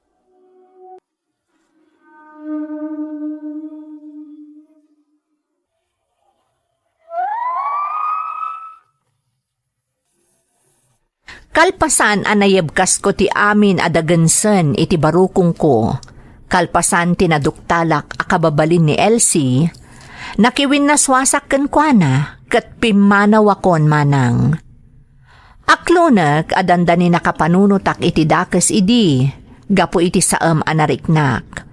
Kalpasan anayebkas ko ti amin adagansen iti barukong ko. Kalpasan tinaduktalak akababalin ni Elsie. Nakiwin na swasak ken kuana ket pimanawakon manang. Aklonek adanda ni nakapanunutak iti dakes idi. Gapo iti saem anariknak.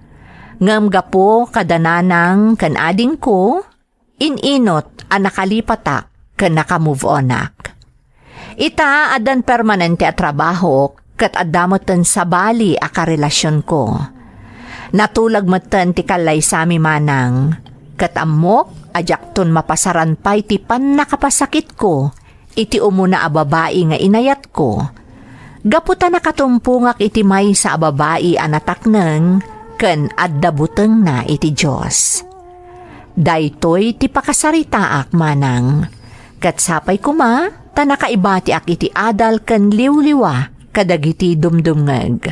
Ngem gapo kadananang ken ading ko. Ininot a nakalipatak ken nakamove onak. Ita adan permanente a trabaho ket addamoten sa bali a karelasyon ko. Natulag meten ti kalay sami manang. Ket ammok ajakton mapasaran pay ti pan nakapasakit ko. Iti umuna a babae nga inayat ko. Gaputa nakatumpungak iti may sa babae a natakneng ken addabuteng na iti Dios. Daytoy ti pakasaritaak manang. Ket sapay kuma ta nakaibati ak iti adal ken liwliwa kadagiti dumdumngeg.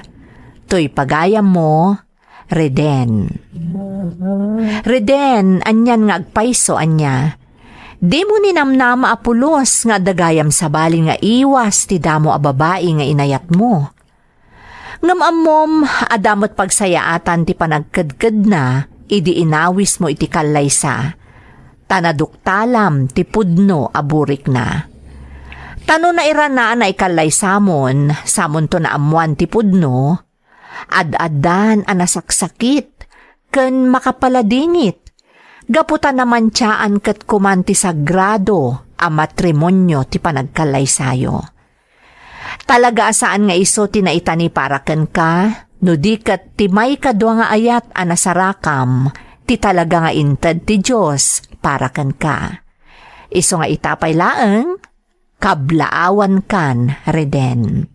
Toy pagayam mo, Reden. Reden, anyan nga agpaiso anya. Di mo ninamnama apulos nga dagayam sa bali nga iwas ti damo a babae nga inayat mo. Ngamamom, adamot pagsayaatan ti panagkadkad na, idi inawis mo iti kalaysa. Tanaduktalam ti pudno aburik na. Tano na iranaan na ikalay samon to na amuan ti pudno, ad-adan anasaksakit, ken makapaladingit, gaputan naman tiyaan ket kumanti sagrado a matrimonyo ti panagkalay sayo. Talaga asaan nga iso ti naitani para ken ka, no di ket ti may kadwa nga ayat anasarakam, ti talaga nga inted ti Diyos para ken ka. Iso nga itapay laeng, kablaawan kan, Reden.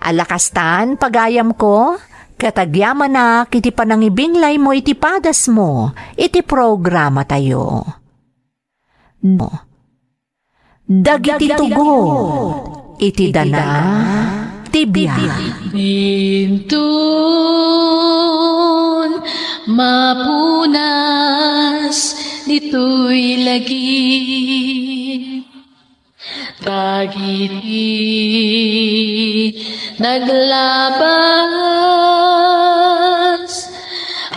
Alakastan, pagayam ko, katagyaman na kiti panangibinglay mo iti padas mo, iti programa tayo. Dagiti tugo, iti dana, tibya. Bintun mapunas dito'y lagi. Dagiti naglabas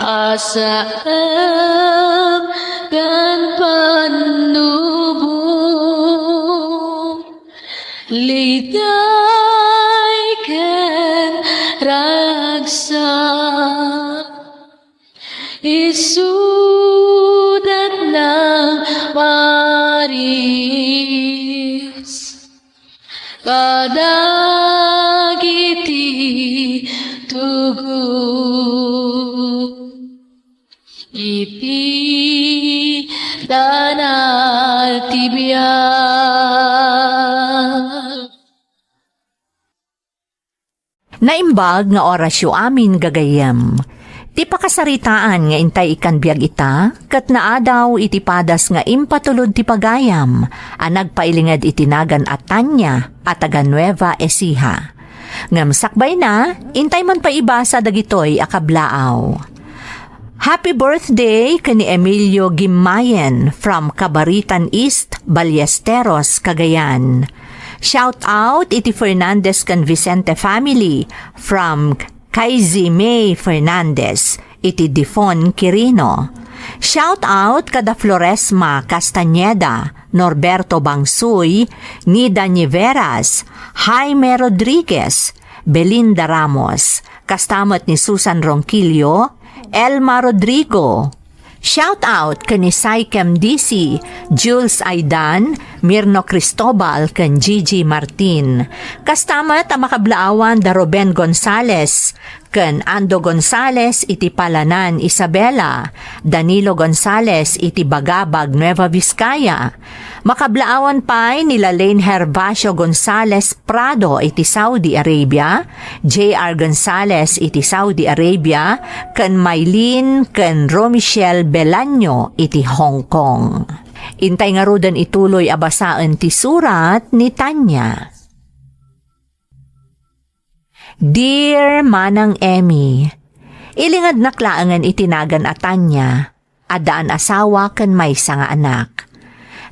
asam kan panubong litay ken ragsak isudat ng Paris kadagiti tugu ipi tanah tibiyag. Naimbag nga orasyo amin gagayem. Ti pakasaritaan nga intay ikan biag ita, kat naadaw iti padas nga impatulod ti pagayam, nagpailingad itinagan at Tanya at taga Nueva Ecija. Ngam sakbay na, intay man pa ibasa dagitoy akablaaw. Happy birthday kani Emilio Gimayen from Cabaritan East, Ballesteros, Cagayan. Shout out iti Fernandez can Vicente family from Kaizi May Fernandez, iti Difon Quirino. Shout out kada Floresma Castañeda, Norberto Bangsuy, Nida Niveras, Jaime Rodriguez, Belinda Ramos, kastamat ni Susan Ronquillo, Elma Rodrigo. Shout out kani Saikem DC, Jules Aidan, Mirno Cristobal, kan Gigi Martin. Kastamat ang makablaawan da Ruben Gonzales, kan Ando Gonzales iti Palanan, Isabela, Danilo Gonzales iti Bagabag, Nueva Vizcaya. Makablaawan pa'y nila Lane Herbacio Gonzales Prado iti Saudi Arabia, J.R. Gonzales iti Saudi Arabia, kan Maylin kan Romichelle Belaño iti Hong Kong. Intay nga rudan ituloy abasaan ti surat ni Tanya. Dear Manang Emmy, ilingad naklaangan itinagan at Tanya, adaan asawa kan may nga anak.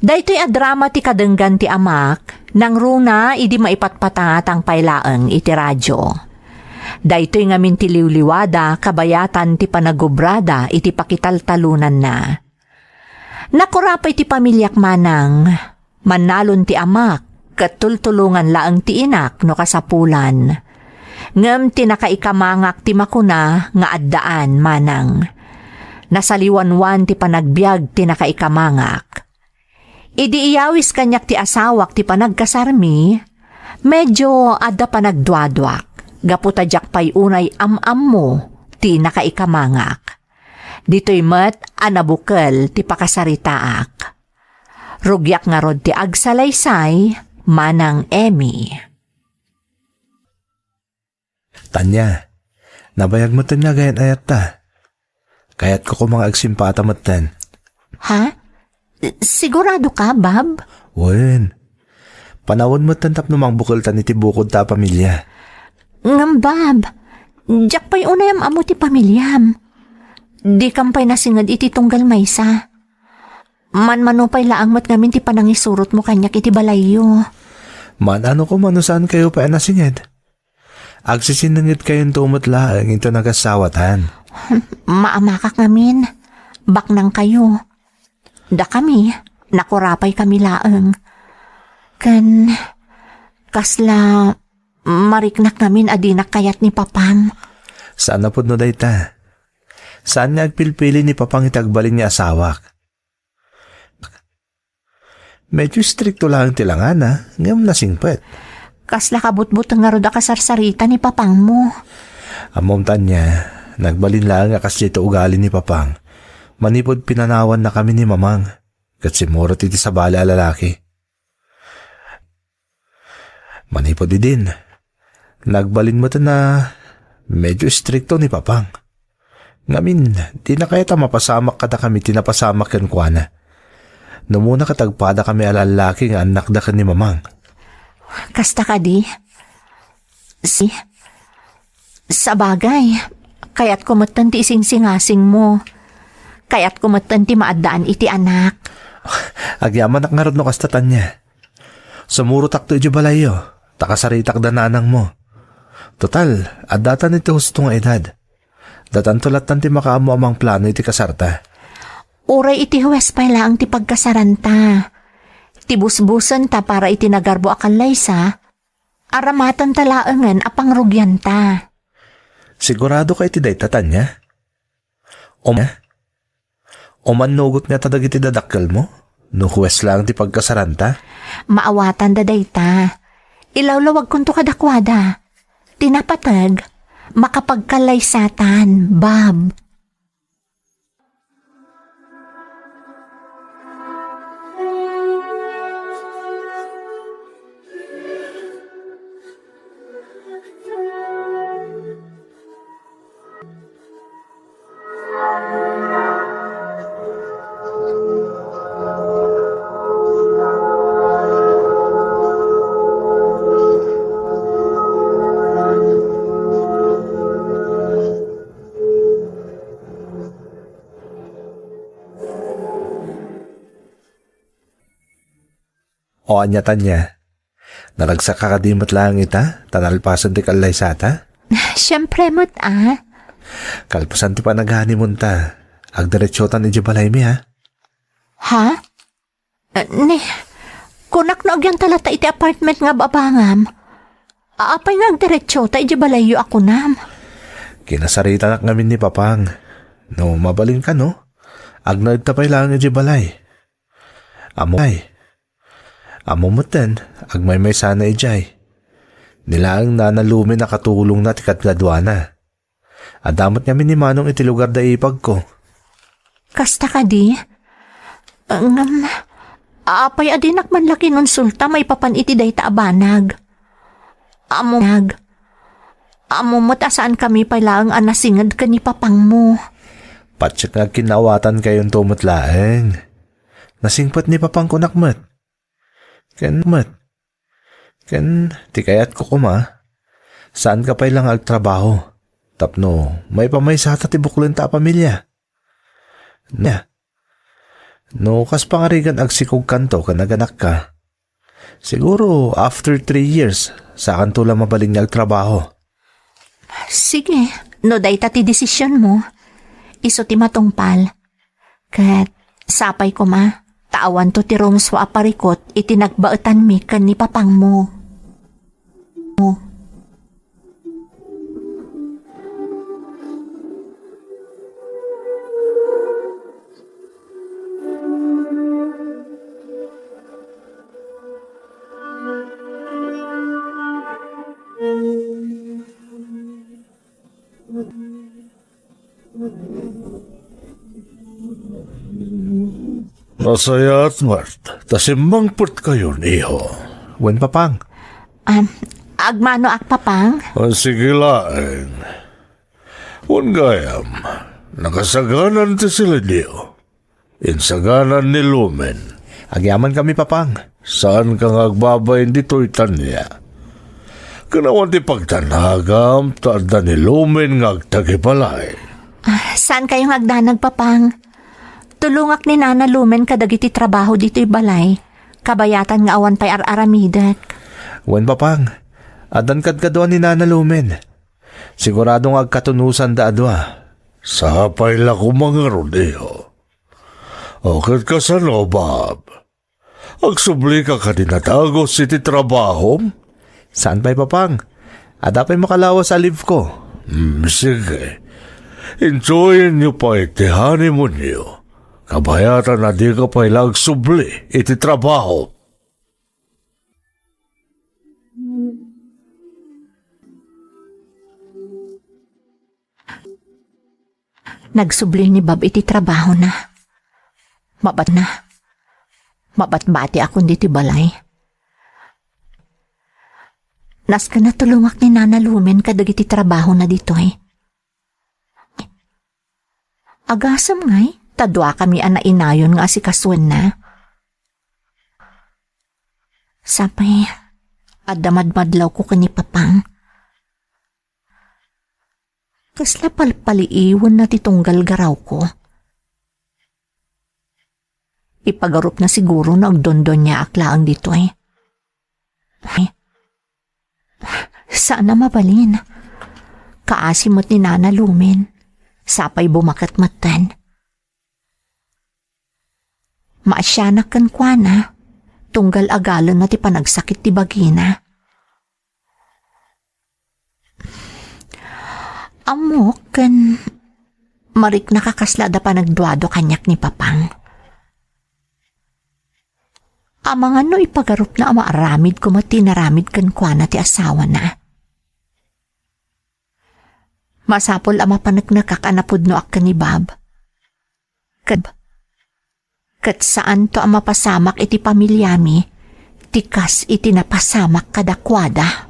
Daytoy adrama ti kadenggan ti amak, nang runa idi maipatpatat ang pailaang iti radyo. Daytoy nga mintiliwliwada kabayatan ti panagubrada iti pakitaltalunan na. Nakurapay ti pamilyak manang, manalon ti amak, katultulungan laang ti inak no kasapulan. Ngem tinakaikamangak ti makuna nga addaan manang. Nasaliwanwan ti panagbiag tinakaikamangak. Idi iyawis kanyak ti asawak ti panagkasarmi, medyo adda panagdwadwak, gaputadyak pa'y unay am-am mo ti nakaikamangak. Dito'y met anabukal ti pakasaritaak. Rugyak nga rod ti agsalaysay, Manang Emmy. Tanya, nabayag mo nga gayan ayat ta. Kaya't ko mga agsimpata matan. Ha? Sigurado ka, Bob? Wen, panawon mo tantap namang bukal tan iti bukod ta pamilya. Ngam, Bob, jak pa'y unayam amo ti pamilyam. Di kampay nasingad iti tunggal maysa. Manmanupay laang mat ngamin ti panangisurot mo kanyak iti balayo. Man ano ko manusaan kayo pa nasingad. Agsisinangit kayong tumot laang ito nagasawatan. Maamakak ngamin, baknang kayo. Da kami, nakurapay kami laang. Kan, kasla, mariknak namin adinak kayat ni Papam. Saan na po no dayta? Saan niya agpilpili ni Papang itagbalin niya asawak? Medyo stricto lang tilangan ha, ngam nasingpet. Kasla kabutbut nga roda kasarsarita ni Papang mo. Amom Tanya, nagbalin lang nga kasi ito ugali ni Papang. Manipod pinanawan na kami ni Mamang, kat simurot iti sa bala lalaki. Manipod din, nagbalin mo na medyo stricto ni Papang. Ngamin, di na kaya ta mapasamak kada kami tinapasamak yan kuana. Numuna katagpada kami alalaki nga anak da ka ni Mamang. Kasta ka di? Sa bagay, kaya't kumatan ti ising-singasing mo. Kaya't kumatan ti maadaan iti anak. Agyaman ak nga rod no kastatan niya. Sumuro takto iti balayo, takasaritak dananang mo. Total, adatan iti husto nga edad. Datan tulatan ti makaamo amang plano iti kasarta. Uray iti huwes pa lang ti pagkasaranta. Tibusbusan ta para iti nagarbo akalay sa. Aramatan talaangan apang rugyan ta. Sigurado ka iti daytatan niya? Oman nugot nga tadag iti dadakkel mo? No huwes lang ti pagkasaranta? Maawatan da dayta. Ilawlawag kunto kadakwada. Tinapatag, makapagkalaysatan, Bob. O anyatan niya. Naragsak ka kadimot lang ita, tanalpasan ti kalaysata. Siyempre mo't Kalpasan ti panaghani mo ta. Agdiretsotan iti balay mi ha. Ha? Kunak na agyan talata iti apartment nga babangam. Aapay nga agdiretso ta iti balayo ako nam. Kinasarita na ngamin ni Papang. No, mabalin ka no? Agnagtapay lang iti balay. Amumutan, agmay sana ijay. Nilaang nanalumin na katulong na tikat gadwana. Adamot ngamin ni Manong iti lugar da ipag ko. Kasta ka di? Apay adinak man laki nun sulta may papan iti day taabanag. Amumot asaan kami pala ang anasingad ka ni Papang mo. Patsyak nga kinawatan kayong tumutlaeng. Nasingpat ni Papang kunakmat. Ken, tikayat ko kuma. Saan ka pa ilang agtrabaho? Tapno, may pamaysata ti buklin ta pamilya. No, kas pangarigan agsikog kanto ka naganak ka. Siguro, after 3 years, saan tula mabaling niya agtrabaho. Sige, no day ti desisyon mo. Iso ti matungpal. Kat, sapay ko ma. Tawan to ti rooms wa aparikot itinagbaetan mi ken ni Papang mo. Masaya at Mart, tasimbangpot kayo niho. Wen Papang. Agmano ak Papang? Sige laeng. Wen gayam, nakasaganan ti sila niyo. Insaganan ni Lumen. Agyaman kami Papang. Saan kang agbabayin dito'y tanya? Kanawan ti pagtanagam, taada ni Lumen ngagtagipalay. Saan kayong agdanag Papang? Tulungak ni Nana Lumen kadagiti trabaho dito'y balay. Kabayatan nga awan pa'y aramidak. Wen Papang, adan kadkaduan ni Nana Lumen. Siguradong agkatunusan da adwa. Sapay la ko mga rodeo. Akit ka sa no, Bob? Agsubli ka dinatagos iti trabaho? Saan pa'y Papang? Adapay makalawas sa live ko. Sige. Enjoyin niyo pa iti honeymoon niyo. Kabayatan na di ka pa ilang subli iti trabaho. Nagsubli ni Bob iti trabaho na. Mabatbati akong diti balay. Nas ka natulungak ni Nana Lumen kadagiti trabaho na ditoy. Agasam ngay, tadwa kami anainayon nga asikaswan na. Sapay, adamadmadlaw ko kani Papang. Kasla palpaliiwan na titunggal garaw ko. Ipagarup na siguro na agdondon niya aklaang dito eh. Sana mabalin. Kaasimot ni Nana Lumen. Sapay bumakat-matan. Maasyanak kan kwa na. Tunggal agalon na ti panagsakit ti bagina. Amok kan marik nakakaslada pa nagduado kanyak ni Papang. Amang ano ipagarup na amaaramid ko matinaramid kan kwa na ti asawa na. Masapol ama panagnakak anapod no akka ni Bob. Kat saan to ama pasamak iti pamilyami, tikas iti napasamak kadakwada.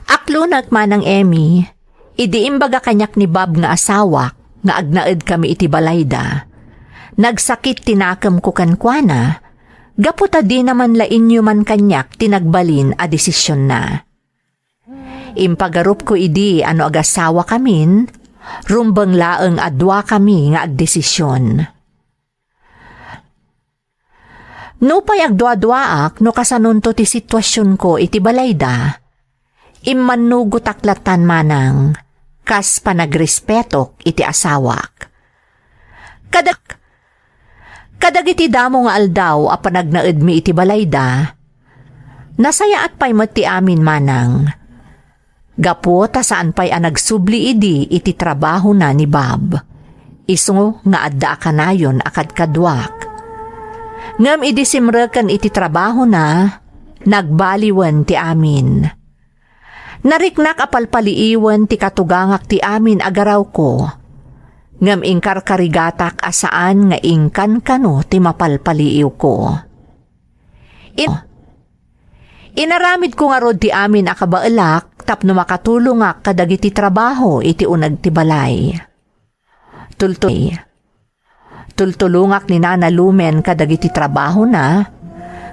Aklunag manang Emmy, idiimbaga kanyak ni Bob nga asawak, nga agnaed kami iti balayda. Nagsakit tinakam ko kankwana, gaputa di naman lainyo man kanyak tinagbalin a desisyon na. Impagarup ko idi ano agasawa kamin, rumbang laeng adwa kami nga agdesisyon. No pay agdwa-dwaak no kasanunto ti sitwasyon ko iti balayda, immanugo taklatan manang, kas panagrespetok iti asawak. Kadag iti damo nga aldaw a panagnaed mi iti balayda, nasaya at pay met ti amin manang. Gapo ta saan pay a nagsubli idi iti trabaho na ni Bob. Iso nga adda kanayon akad kadwak. Ngam idi simrekan iti trabaho na, nagbaliwan ti amin. Nariknak apalpaliiwan ti katugangak ti amin agaraw ko. Ngam ingkar karigatak asaan nga ingkan kano ti mapalpaliiw ko. Inaramid ko nga rod ti amin akabaelak tapno makatulong ak kadagiti trabaho iti unag ti balay. Tultulungak ni Nana Lumen kadagiti trabaho na,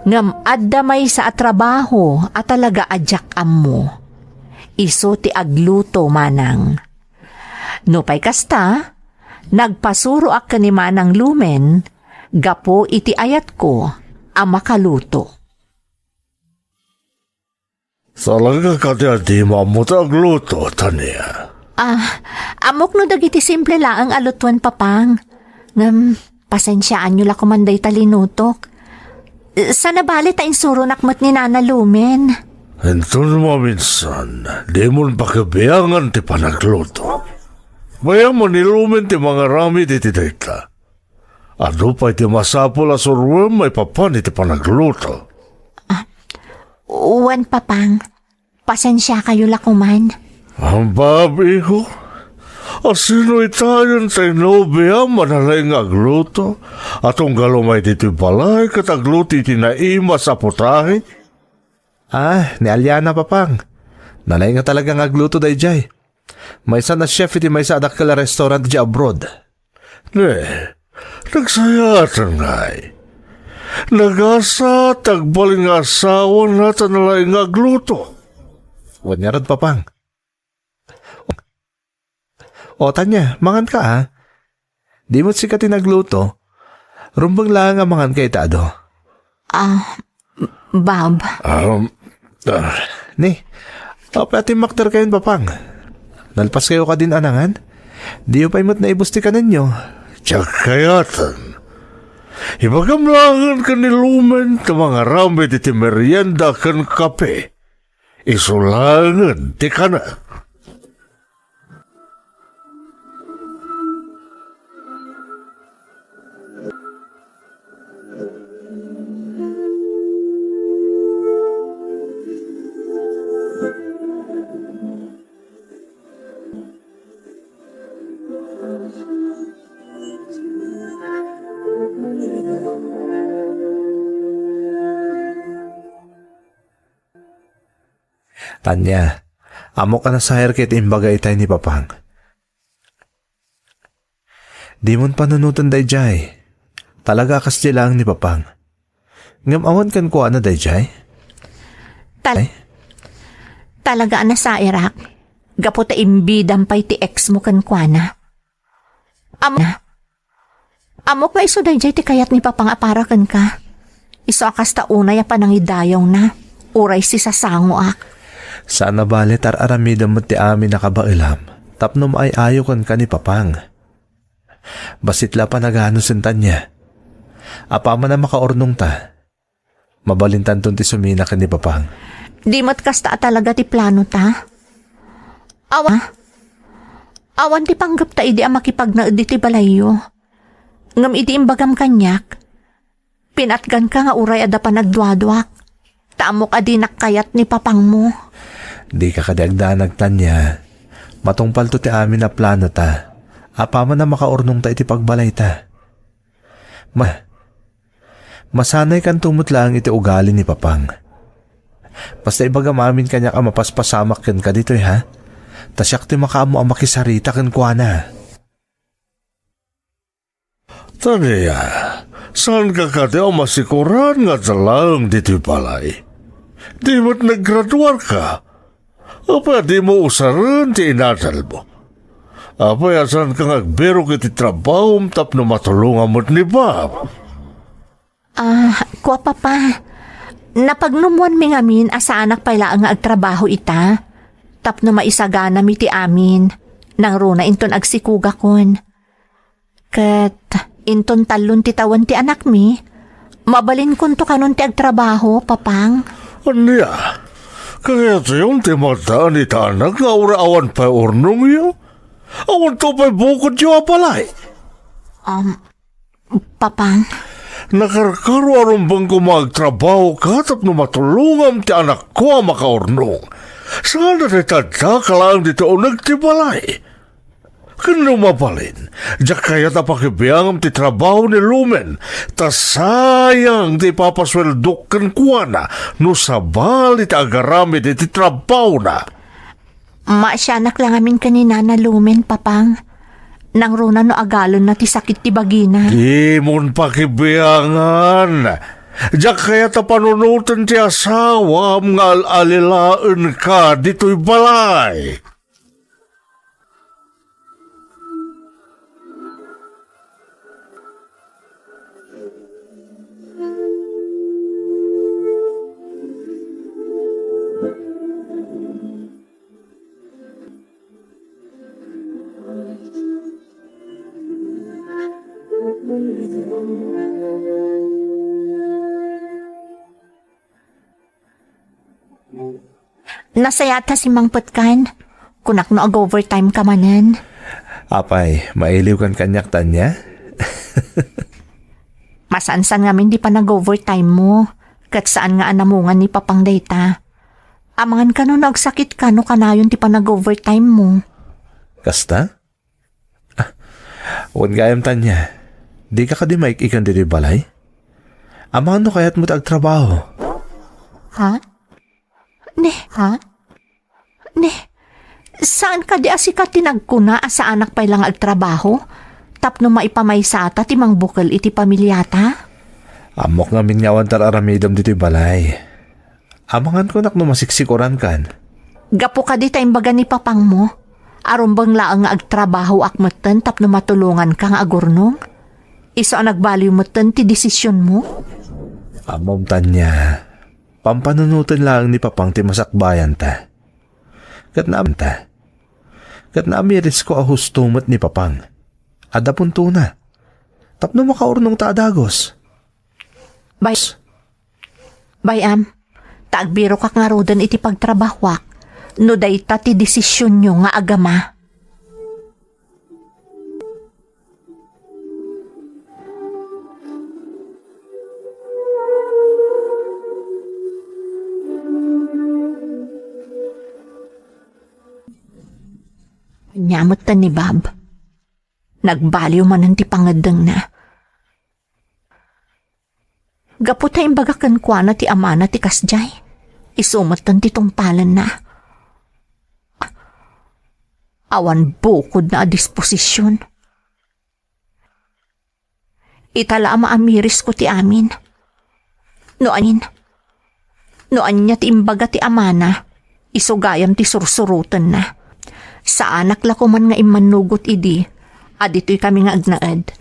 ngam adda may sa trabaho at talaga adyak ammo. Iso ti agluto manang. No pay kasta, nagpasuro ak ni Manang Lumen, gapo iti ayat ko, ang makaluto. Talaga ka di mamut agluto, Tania. Amok no dagiti simple laang alutuan papang. Pasensyaan nyo la kumanday talinutok. Sana bali ta insuro nakmat ni Nana Lumen. Ito naman minsan, di mo pakabiyangan ti panagluto. Maya mo nilumen ti mga rami di ti data. Ano pa iti masapol asurwem may papan iti panagluto. Uwan papang, pasensya kayo lakuman. Ang babi ko, asino itayon tayo nobya manalay nga agluto, atong galumay dito balay katagluti tinaima sa putahe. Ni Aliana papang. Nalay nga talaga nga agluto day jay. May isa na chef iti may isa adakala restaurant di abroad. Nagsayatan nga'y. Nagasa tagbaling nga asawa na tanalay nga agluto. Huwag niya rod papang. O Tanya, mangan ka ha. Di mo't sikat tinagluto. Rumbang lang nga mangan kay Tado. Bob. Ni, pati makter kayon papang. Nalpas kayo ka din anangan. Di yung paimot na ibusti ka ninyo. Tiyak kayatan. Ibagamlangan ka ni Lumen ta mga ramit iti merienda kan kape. Isulangan ti kana. Tanya, amo ka na sa kit imbaga itay ni papang. Di mon panunutan day jay. Talaga kas lang ni papang. Ngam awan kan ko ana day jay. Talaga na sa Iraq. Gaputa imbidam pa'y ti ex mo kan kuana. Amok nga iso day jay ti kayat ni papang aparakan ka. Iso akas ta unay pa nang idayaw na. Uray si sasango ak. Sana bali tar aramidam mo ti amin nakabailam. Tapnom ay ayokan ka ni papang. Basitla pa nagahanusin Tanya. Apama na makaornong ta. Mabalintan ton ti sumina ka ni papang. Di mat kasta talaga ti plano ta. Awan ti panggap ta idi ang makipagnaed ti balayo. Ngam idi imbagam kanyak. Pinatgan ka nga uray ada pa nagduadwak. Taamok adi nakayat ni papang mo. Di ka kadagdanag tanya. Matungpal to ti amin na plano ta. Apaman na makaurnong ta iti pagbalay ta. Masanay kan tumutlang iti ugali ni papang. Basta ibagamamin kanya ka mapaspasamak kan ka dito ha. Tasyak ti makaamo ang makisarita kan kwa na. Tanya, saan ka kati o masikuran nga talang dito'y balay? Di mo't naggraduar ka? Apa di mo usaran ti inatal mo? Apa yasan ka ngagbero kiti trabaho tapno matulungan mo't ni Bob? Kwa papa, napagnumuan mi ngamin asa anak pala nga agtrabaho ita. Tapno maisagana mi ti amin. Nang runa inton agsikuga kon. Kat inton talon ti tawan ti anak mi. Mabalin kon to kanon ti agtrabaho, papang. Anya, kaya yung timata ni tanak nga awan pa urnong yo? Awan to pa bukod yo apalay? Papang, Nakarkaro aron bang kumagtrabaho ka tapno matulungam ti anak ko ang makaurnong? Sana ti tadta ka lang dito o nagtibalay. Kano mapalin, diyak kaya tapakibiyangam ti trabaho ni Lumen, ta sayang ti papasweldok kan kuwana, no sabal iti agaramid iti trabaho na. maasyanak lang amin kanina na lumen, papang. Nang runa no agalon na ti sakit ti bagina. Di mon pakibiyangan. Diyak kaya tapanunutan ti asawa nga alilaan ka dito'y balay. Nasayata si Mang Petkan. Kunak no ag-overtime ka manan. Apay, mailiw kan kanyak tanya? Masansan ngamin di pa nag-overtime mo. Kat saan nga anamungan ni papang data. Amangan ka no nagsakit ka no kanayon ti pa nag-overtime mo. Kasta? Huwag gayam tanya. Di ka kadimay ikan diri balay? Amangan no kaya't mo agtrabaho. Ha? Saan ka di asika tinagkuna asa anak pa lang agtrabaho? Tapno maipamaysa ti mang bukal iti pamilyata? Amok ngamin ngawan tararamidam dito'y balay. Amangan ko nak no masiksikuran kan. Gapo ka di tayong baga ni papang mo? Aron bang laang nga agtrabaho akmeten tapno matulungan ka nga agurnong? Iso ang nagbaliw meten ti desisyon mo? Amom tanya. Pampanunutan lang ni papang ti masakbayan ta. Kat naamiris ko a hustumot ni papang. Ada punto na. Tapno makaurnong ta adagos. Bayam, taagbiro kak nga rodan iti pagtrabahwak. No dayta ti desisyon nyo nga agama. Nyamot ta ni Bob. Nagbaliw man ang ti pangadang na. Gapo tayong bagakan kwa na ti ama na ti kasjay. Isumot tan ti tungpalan na. Awan bukod na disposisyon. Itala maamiris ko ti amin. Noan niya ti imbaga ti ama na. Isugayam ti sursurutan na. Sa anak la ko man nga imanugot idi, adito'y kami nga agnaad.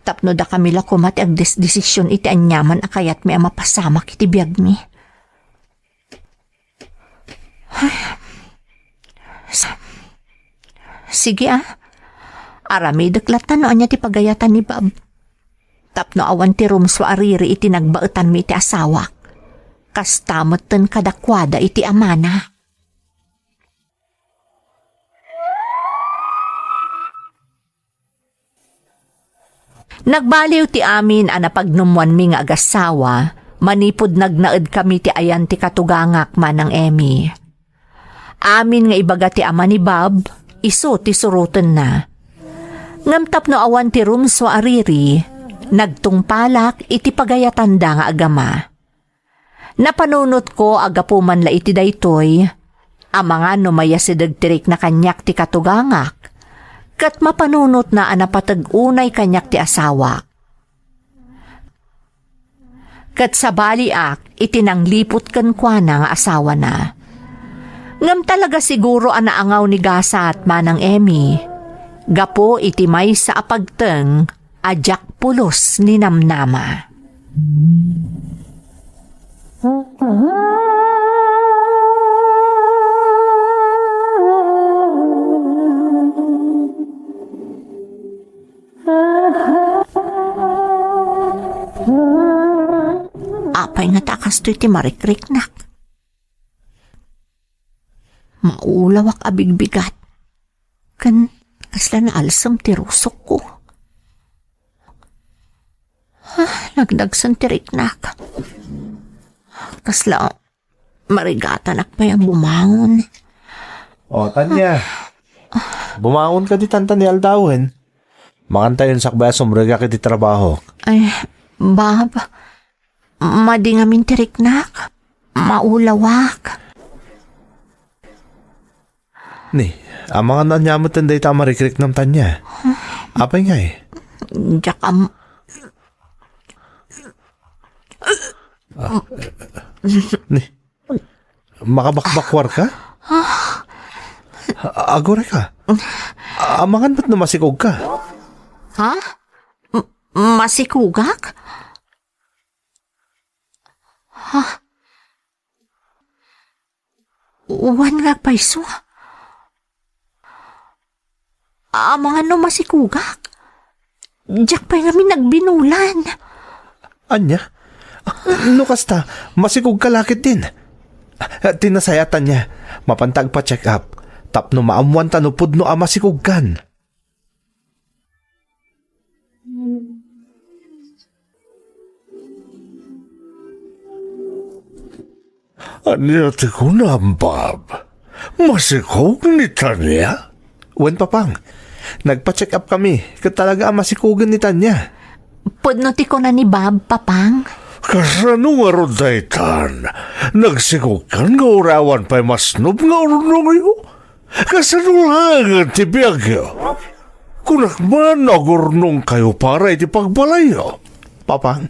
Tapno da kami la ko mati desisyon iti anyaman akayat may mapasamak iti biyag mi. Sige arami deklatan no anya ti pagayatan ni Bob. Tapno awan ti rumswa ariri iti nagbaetan mi iti asawak. Kastamoten kadakwada iti amana. Nagbaliw ti amin a napagnumwan mi nga agasawa, manipod nagnaed kami ti ayan ti katugangak manang Emmy. Amin nga ibaga ti ama ni Bob, iso ti suruten na. Ngamtap no awan ti room so ariri, nagtungpalak iti pagayatanda nga agama. Napanunot ko agapuman la iti daytoy, amanga no mayasidag tirik na kanyak ti katugangak, kat mapanunot na anapatag-unay kanyak ti asawa. Kat sa baliak, itinanglipot kan kwa na nga asawa na. Ngam talaga siguro anaangaw ni Gasa at manang Emmy, gapo iti may sa apagteng, ajak pulos ni namnama. Apay nga takas to iti marikriknak. Maulawak abigbigat. Kan kasla na alsam ti rusok ko. Nagdagsan ti riknak. Kasla marigatanak pa yung bumangon. O, Tanya. Bumangon ka di tanta ni Aldawin. Makantayon sakbaya sumrega kiti trabaho. Ay, Bob, madi nga min ti riknak. Maulawak. Ni, amang nga nanyamot ang day tamarikrik ng Tanya. Apay nga eh. Diyak Ni, makabakbakwar ka? Agore ka? Amangan ba't na masikog ka? Ha? Masikugak? Ha? Uwan nga paiso. Mga no masikugak. Diyak pa nga nagbinulan. Anya? Lukasta, masikog ka lakit din. Tinasayatan niya. Mapantag pa check up. Tapno maamuan tanupod no masikog kan. Anya ti ko na, Bob. Masikog ni Tanya? Wen papang, nagpa-check up kami. Talaga masikugan ni Tanya. Pudno ti ko na ni Bob, papang. Kasano nga ron daytan? Nagsikog kan nga urawan pa'y masnob nga urunong iyo? Kasano lang ti biyagyo? Kunakman nagurnong kayo para iti pagbalayo. Papang,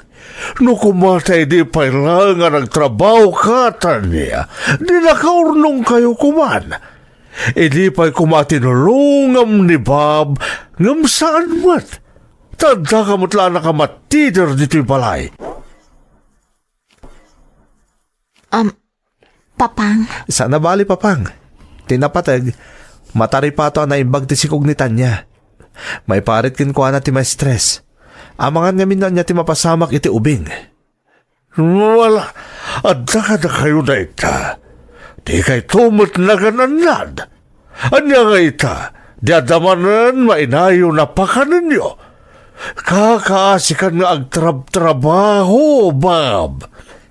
No kumatay di pa'y lang nga nagtrabaho ka, Tanya. Di nakaurnong kayo kuman. Di pa'y kumatinulungam ni Bob ngam saan mat. Tanda kamutla na kamatider dito'y balay. Papang. sana bali papang. Tinapatag, matari pa to na imbag ti sikog ni Tanya. May parit kin kuha na ti may stress. Amangan ngamin na niya ti mapasamak iti ubing. Wala, adda ka na kayo na ita. Di kay tumot na gananad. Anya nga ita, di adamanan mainayo na pakanan nyo. Kakaasikan nga agtrab-trabaho, Bob.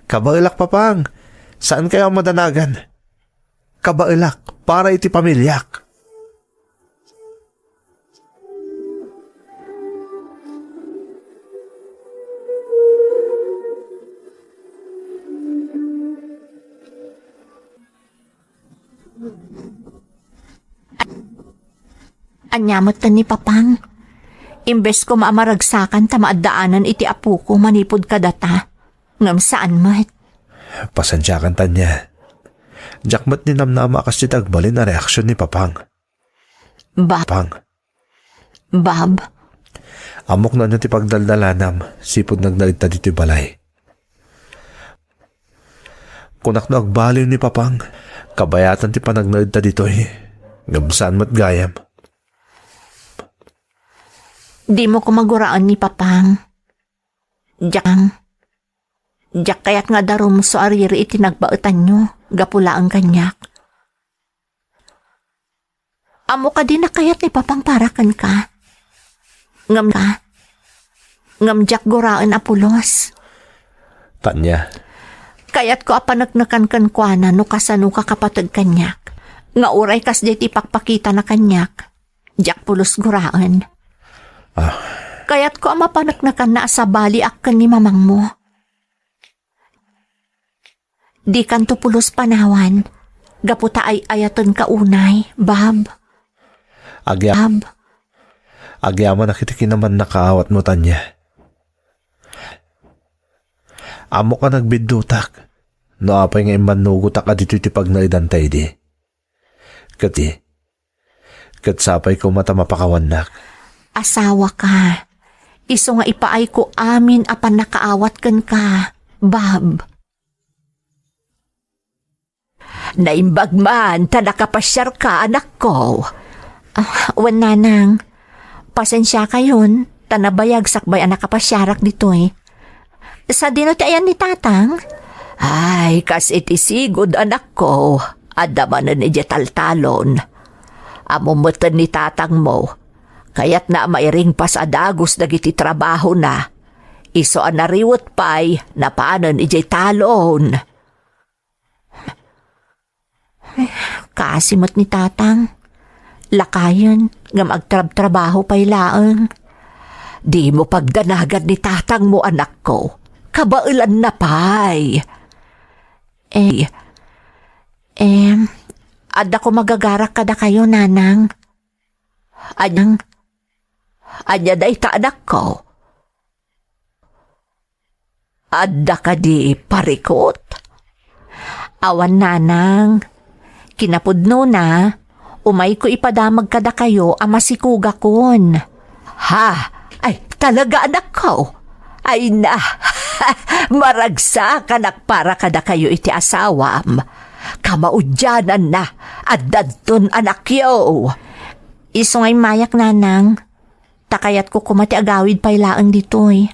Kabailak papang, saan kayo madanagan? Kabailak, para iti pamilyak. Anyamot na ni papang. Imbes ko maamaragsakan ta maadaanan iti apu ko manipod kadata. Ngam saan mat? Pasensyakan Tanya. Jakmat ni namnama kas ti tagbalin na reaksyon ni papang. Papang, Bob, amok na niya ti pagdaldalanam, sipod nagdalit ta dito'y balay. Kunak na agbaliw ni papang, kabayatan ti panagnaid ta dito'y. Ngam mat gayam. di mo ko maguraan ni papang. Diyak kayat nga darom so ariri iti nagbaetan nyo, gapula ang kanyak. Amo ka din na kayat ni papang parakan ka. ngamjak guraan apulos. Tanya, Kayat ko apanagnakan kan kuana no kasano ka kapatag kanyak. Nga uray kas di tipakpakita na kanyak. Jak pulos guraan. Kayat ko amapanagnakan na asabali akan ni mamang mo. Di kan to pulos panawan. Gaputa ay ayaton ka unay, Bab. Bab. agyaman na kitikin naman nakaawat mo, Tanya. Amo ka nagbidutak. No apay nga imanugutak ka dito tipag na idantay di. Kat sapay ko mata mapakawanak. Asawa ka. Iso nga ipaay ko amin apan nakaawat kan ka, Bab. Naimbag man, ta nakapasyar ka, anak ko. Wan nanang, pasensya ka yun, ta nabayag sakbay anak kapasyarak dito eh. Sa dinotayan ni tatang? Ay, kas itisigod anak ko, adamanan ni taltalon. Amumutan ni tatang mo, kaya't na mairing pas adagos dagiti trabaho na. Iso anariwot pa'y napaanan ijay talon. Kasimot ni tatang, lakayon nga magtrabaho pa'y laang. Di mo pagdanagan ni tatang mo anak ko, kabailan na pa'y. Ada ko magagarak kada kayo, nanang. Anya day ta anak ko. Ada ka di parikot. Awan nanang, kinapudno na, umay ko ipadamag kada kayo ama sikuga kon. Ha? Ay, talaga anak ko. Ay na, maragsa kanak para kada kayo iti asawam. Kamaudyanan na, at dadton anak yo. Iso nga'y mayak nanang, takayat ko kumati agawid pailaan ditoy.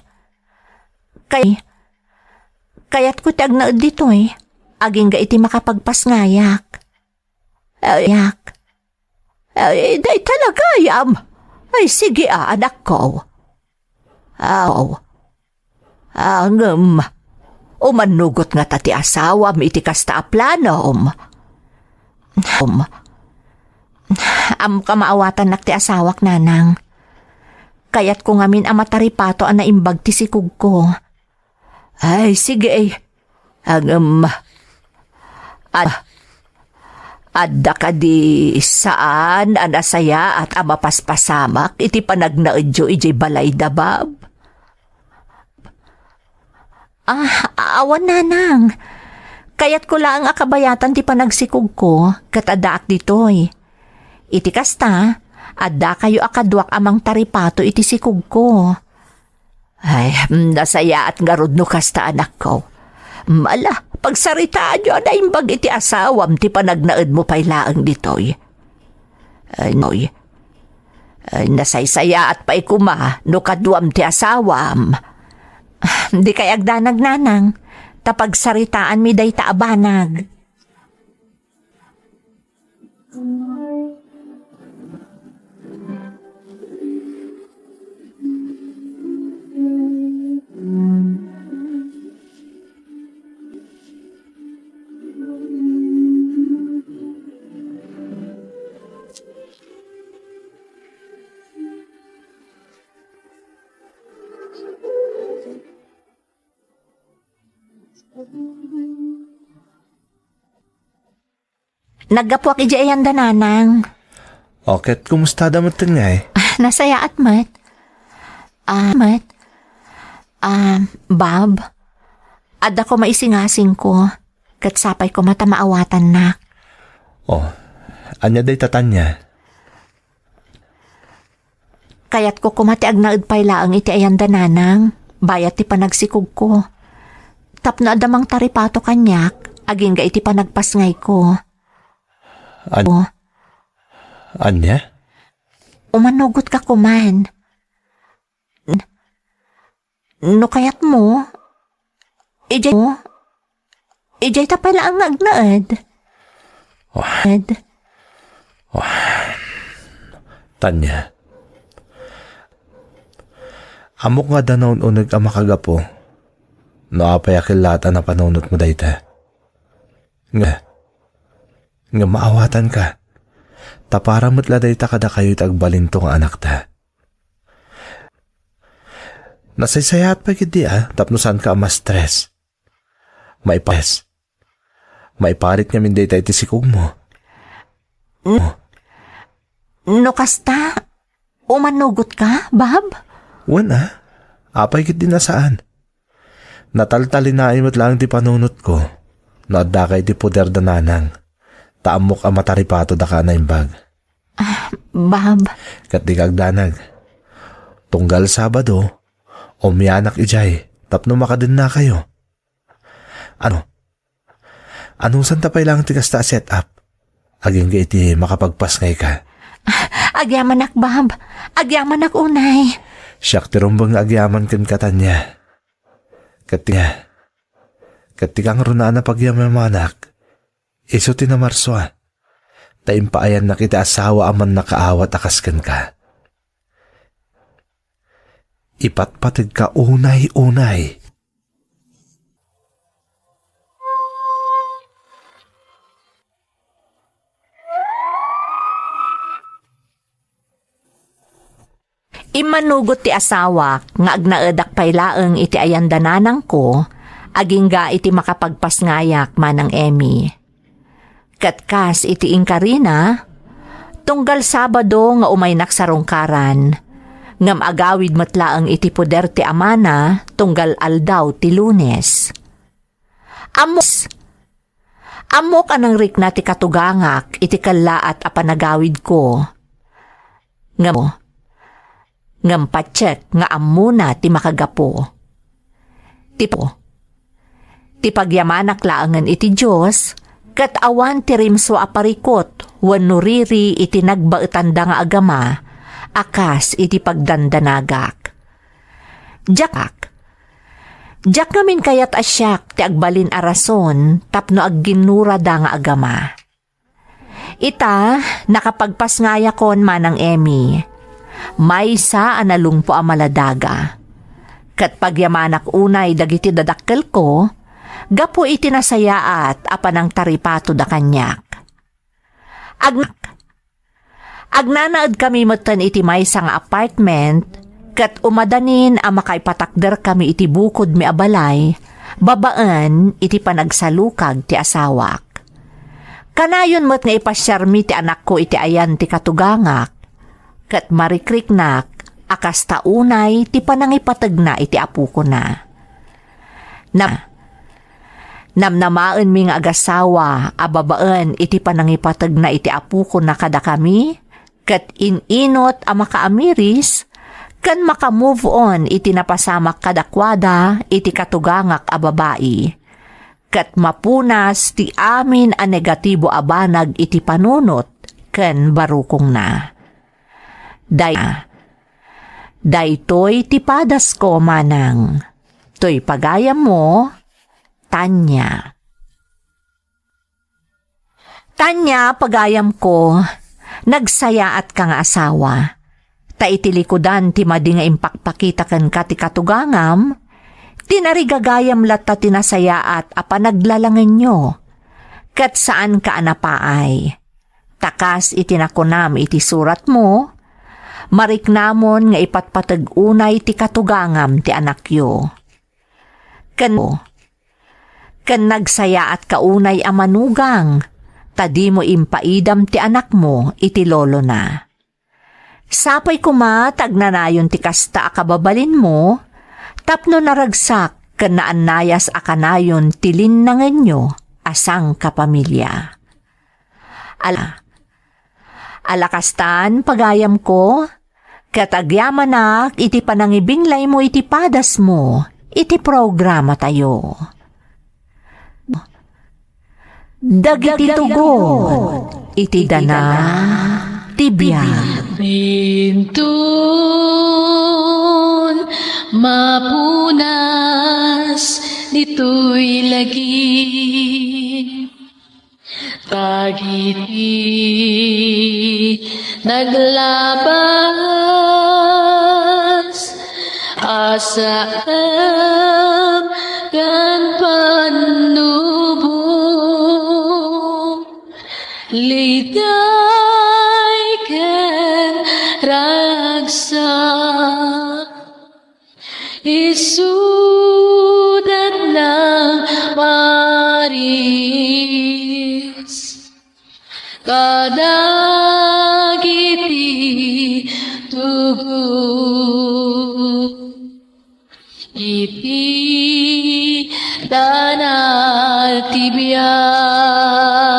Kayat ko tiag na ditoy, aging ga iti makapagpas ngayak. Ay, day talaga yam. Ay, sige anak ko. Umanugot nga tati asawam iti kasta aplanom. Am kamaawatan nak ti asawak nanang. Kayat ko ngamin amataripato ang naimbag ti sikug ko. Ay, sige ay. Adda ka di saan anasaya at amapaspasamak iti panagnaedyo iti balay dabab. Awan nanang. Kayat ko lang akabayatan ti panagsikog ko kat adaak ditoy. Iti kasta, adda kayo akadwak amang taripato iti sikog ko. Ay, nasaya at garod no kasta anak ko. Mala, pagsaritaan nyo na imbag iti asawam ti panagnaed mo pailaang ditoy. Ay, nasaysaya at paikuma no kaduam ti asawam. Di kay agdanag nanang, tapag saritaan mi day taabanag. Naggapuak iji ayanda nanang. Okay, kumusta damat nga eh? Nasaya at mat. Bob, ada ko maisingasing ko, kat sapay ko mata maawatan na. Anya day tatanya? Kayat ko kumati agnaed pailaang iti ayanda nanang, bayat ti panagsikog ko. Tapno adamang taripato kanyak, aging ga iti panagpasngay ko. Anya? Umanugot ka kuman. No kayat mo, ijay ta pala ang agnaed. Tanya, Amok nga danon unag ang makagapo. Naapayakil lahat ang napanunot mo dayta. Nga maawatan ka. Tapara mo't ladayta kada kayo'y tagbalinto nga anak ta. Nasaysayat pa gidi tapno saan ka mas stress. Maiparit nga min dayta iti sikog mo. No kasta, umanugot ka, Bob? Wala. Apay gidi na saan. Nataltalinain mo't lang ti panunot ko. Naadda kay ti puder da nanang. Taamok ang mataripato da ka na imbag. Bob. Kat di kagdanag. Tunggal Sabado, umianak ijay, tapno makadin na kayo. Anong santa pa ilang tikasta set up? Aging ka iti makapagpasngay ka. Agyaman ak, Bob. Agyaman ak unay. Siyak tirumbang agyaman kan katanya. Katikang runaan na pagyaman mga anak. Iso tinamarswa. Taimpaayan na kita asawa aman nakaawat akaskan ka. Ipatpatid ka unay-unay. Imanugot ti asawa nga agnaedak paylaeng iti ayandananang ko, aging ga iti makapagpasngayak manang Emmy. Katkas iti Inkarina, tunggal Sabado nga umaynak sa rungkaran, ngam agawid matlaang iti poder ti amana, tunggal aldaw ti Lunes. Amok anang rikna ti katugangak iti kalaat a panagawid ko. Ngam patsek nga amuna ti makagapo. Ti pagyamanak laangan iti Diyos, kat awan ti rimso aparikot, wano riri iti nagbaetanda nga agama, akas iti pagdandanagak. Jak ngamin kayat asyak ti agbalin a rason, tapno agginura da nga agama. Ita, nakapagpasngaya kon manang Emmy, may sa analungpo a maladaga. Kat pagyamanak unay dagiti dadakkel ko, gapo iti nasayaat apanang taripato da kanyak. Agnanaad kami matan iti maysa nga apartment, kat umadanin a makaipatakder kami iti bukod mi abalay, babaan iti panagsalukag ti asawak. Kanayon mo't nga ipasyarmi ti anak ko iti ayan ti katugangak, kat marikriknak, akas taunay, ti panangipatag na iti apu ko na. Namnamaan mi nga agasawa, ababaan iti panangipatag na iti apu ko na kada kami, kat ininot a makaamiris, kan makamove on iti napasamak kadakwada, iti katugangak a babae. Kat mapunas ti amin a negatibo a banag iti panunot, kan barukong na. Daytoy tipadas ko manang. Toy pagayam mo, Tanya. Tanya, pagayam ko, nagsayaat ka nga asawa. Ta itilikodan ti madi nga impakpakita kan ka ti katugangam, tinarigagayam latta tinasayaat apa naglalangan nyo. Kat saan ka anapaay? Takas itinakunam iti surat mo, mariknamon nga ipatpatag unay ti katugangam ti anak yo. Kan nagsayaat ka unay amanugang, tadi mo impaidam ti anak mo iti lolo na. Sapay kuma tagnanayon ti kasta akababalin mo, tapno naragsak kan naannayas akanayon ti linnangan nyo asang kapamilya. Alakastan pagayam ko, katagyamanak iti panangibinglay mo iti padas mo, iti programa tayo. Dagiti tugon, iti dana, tibiyang. Bintun mapunas dito'y lagi tagiti naglabas pasaam kan panubong liday ken ragsa isudat ng maris kadagiti tugo iti danal tibiyay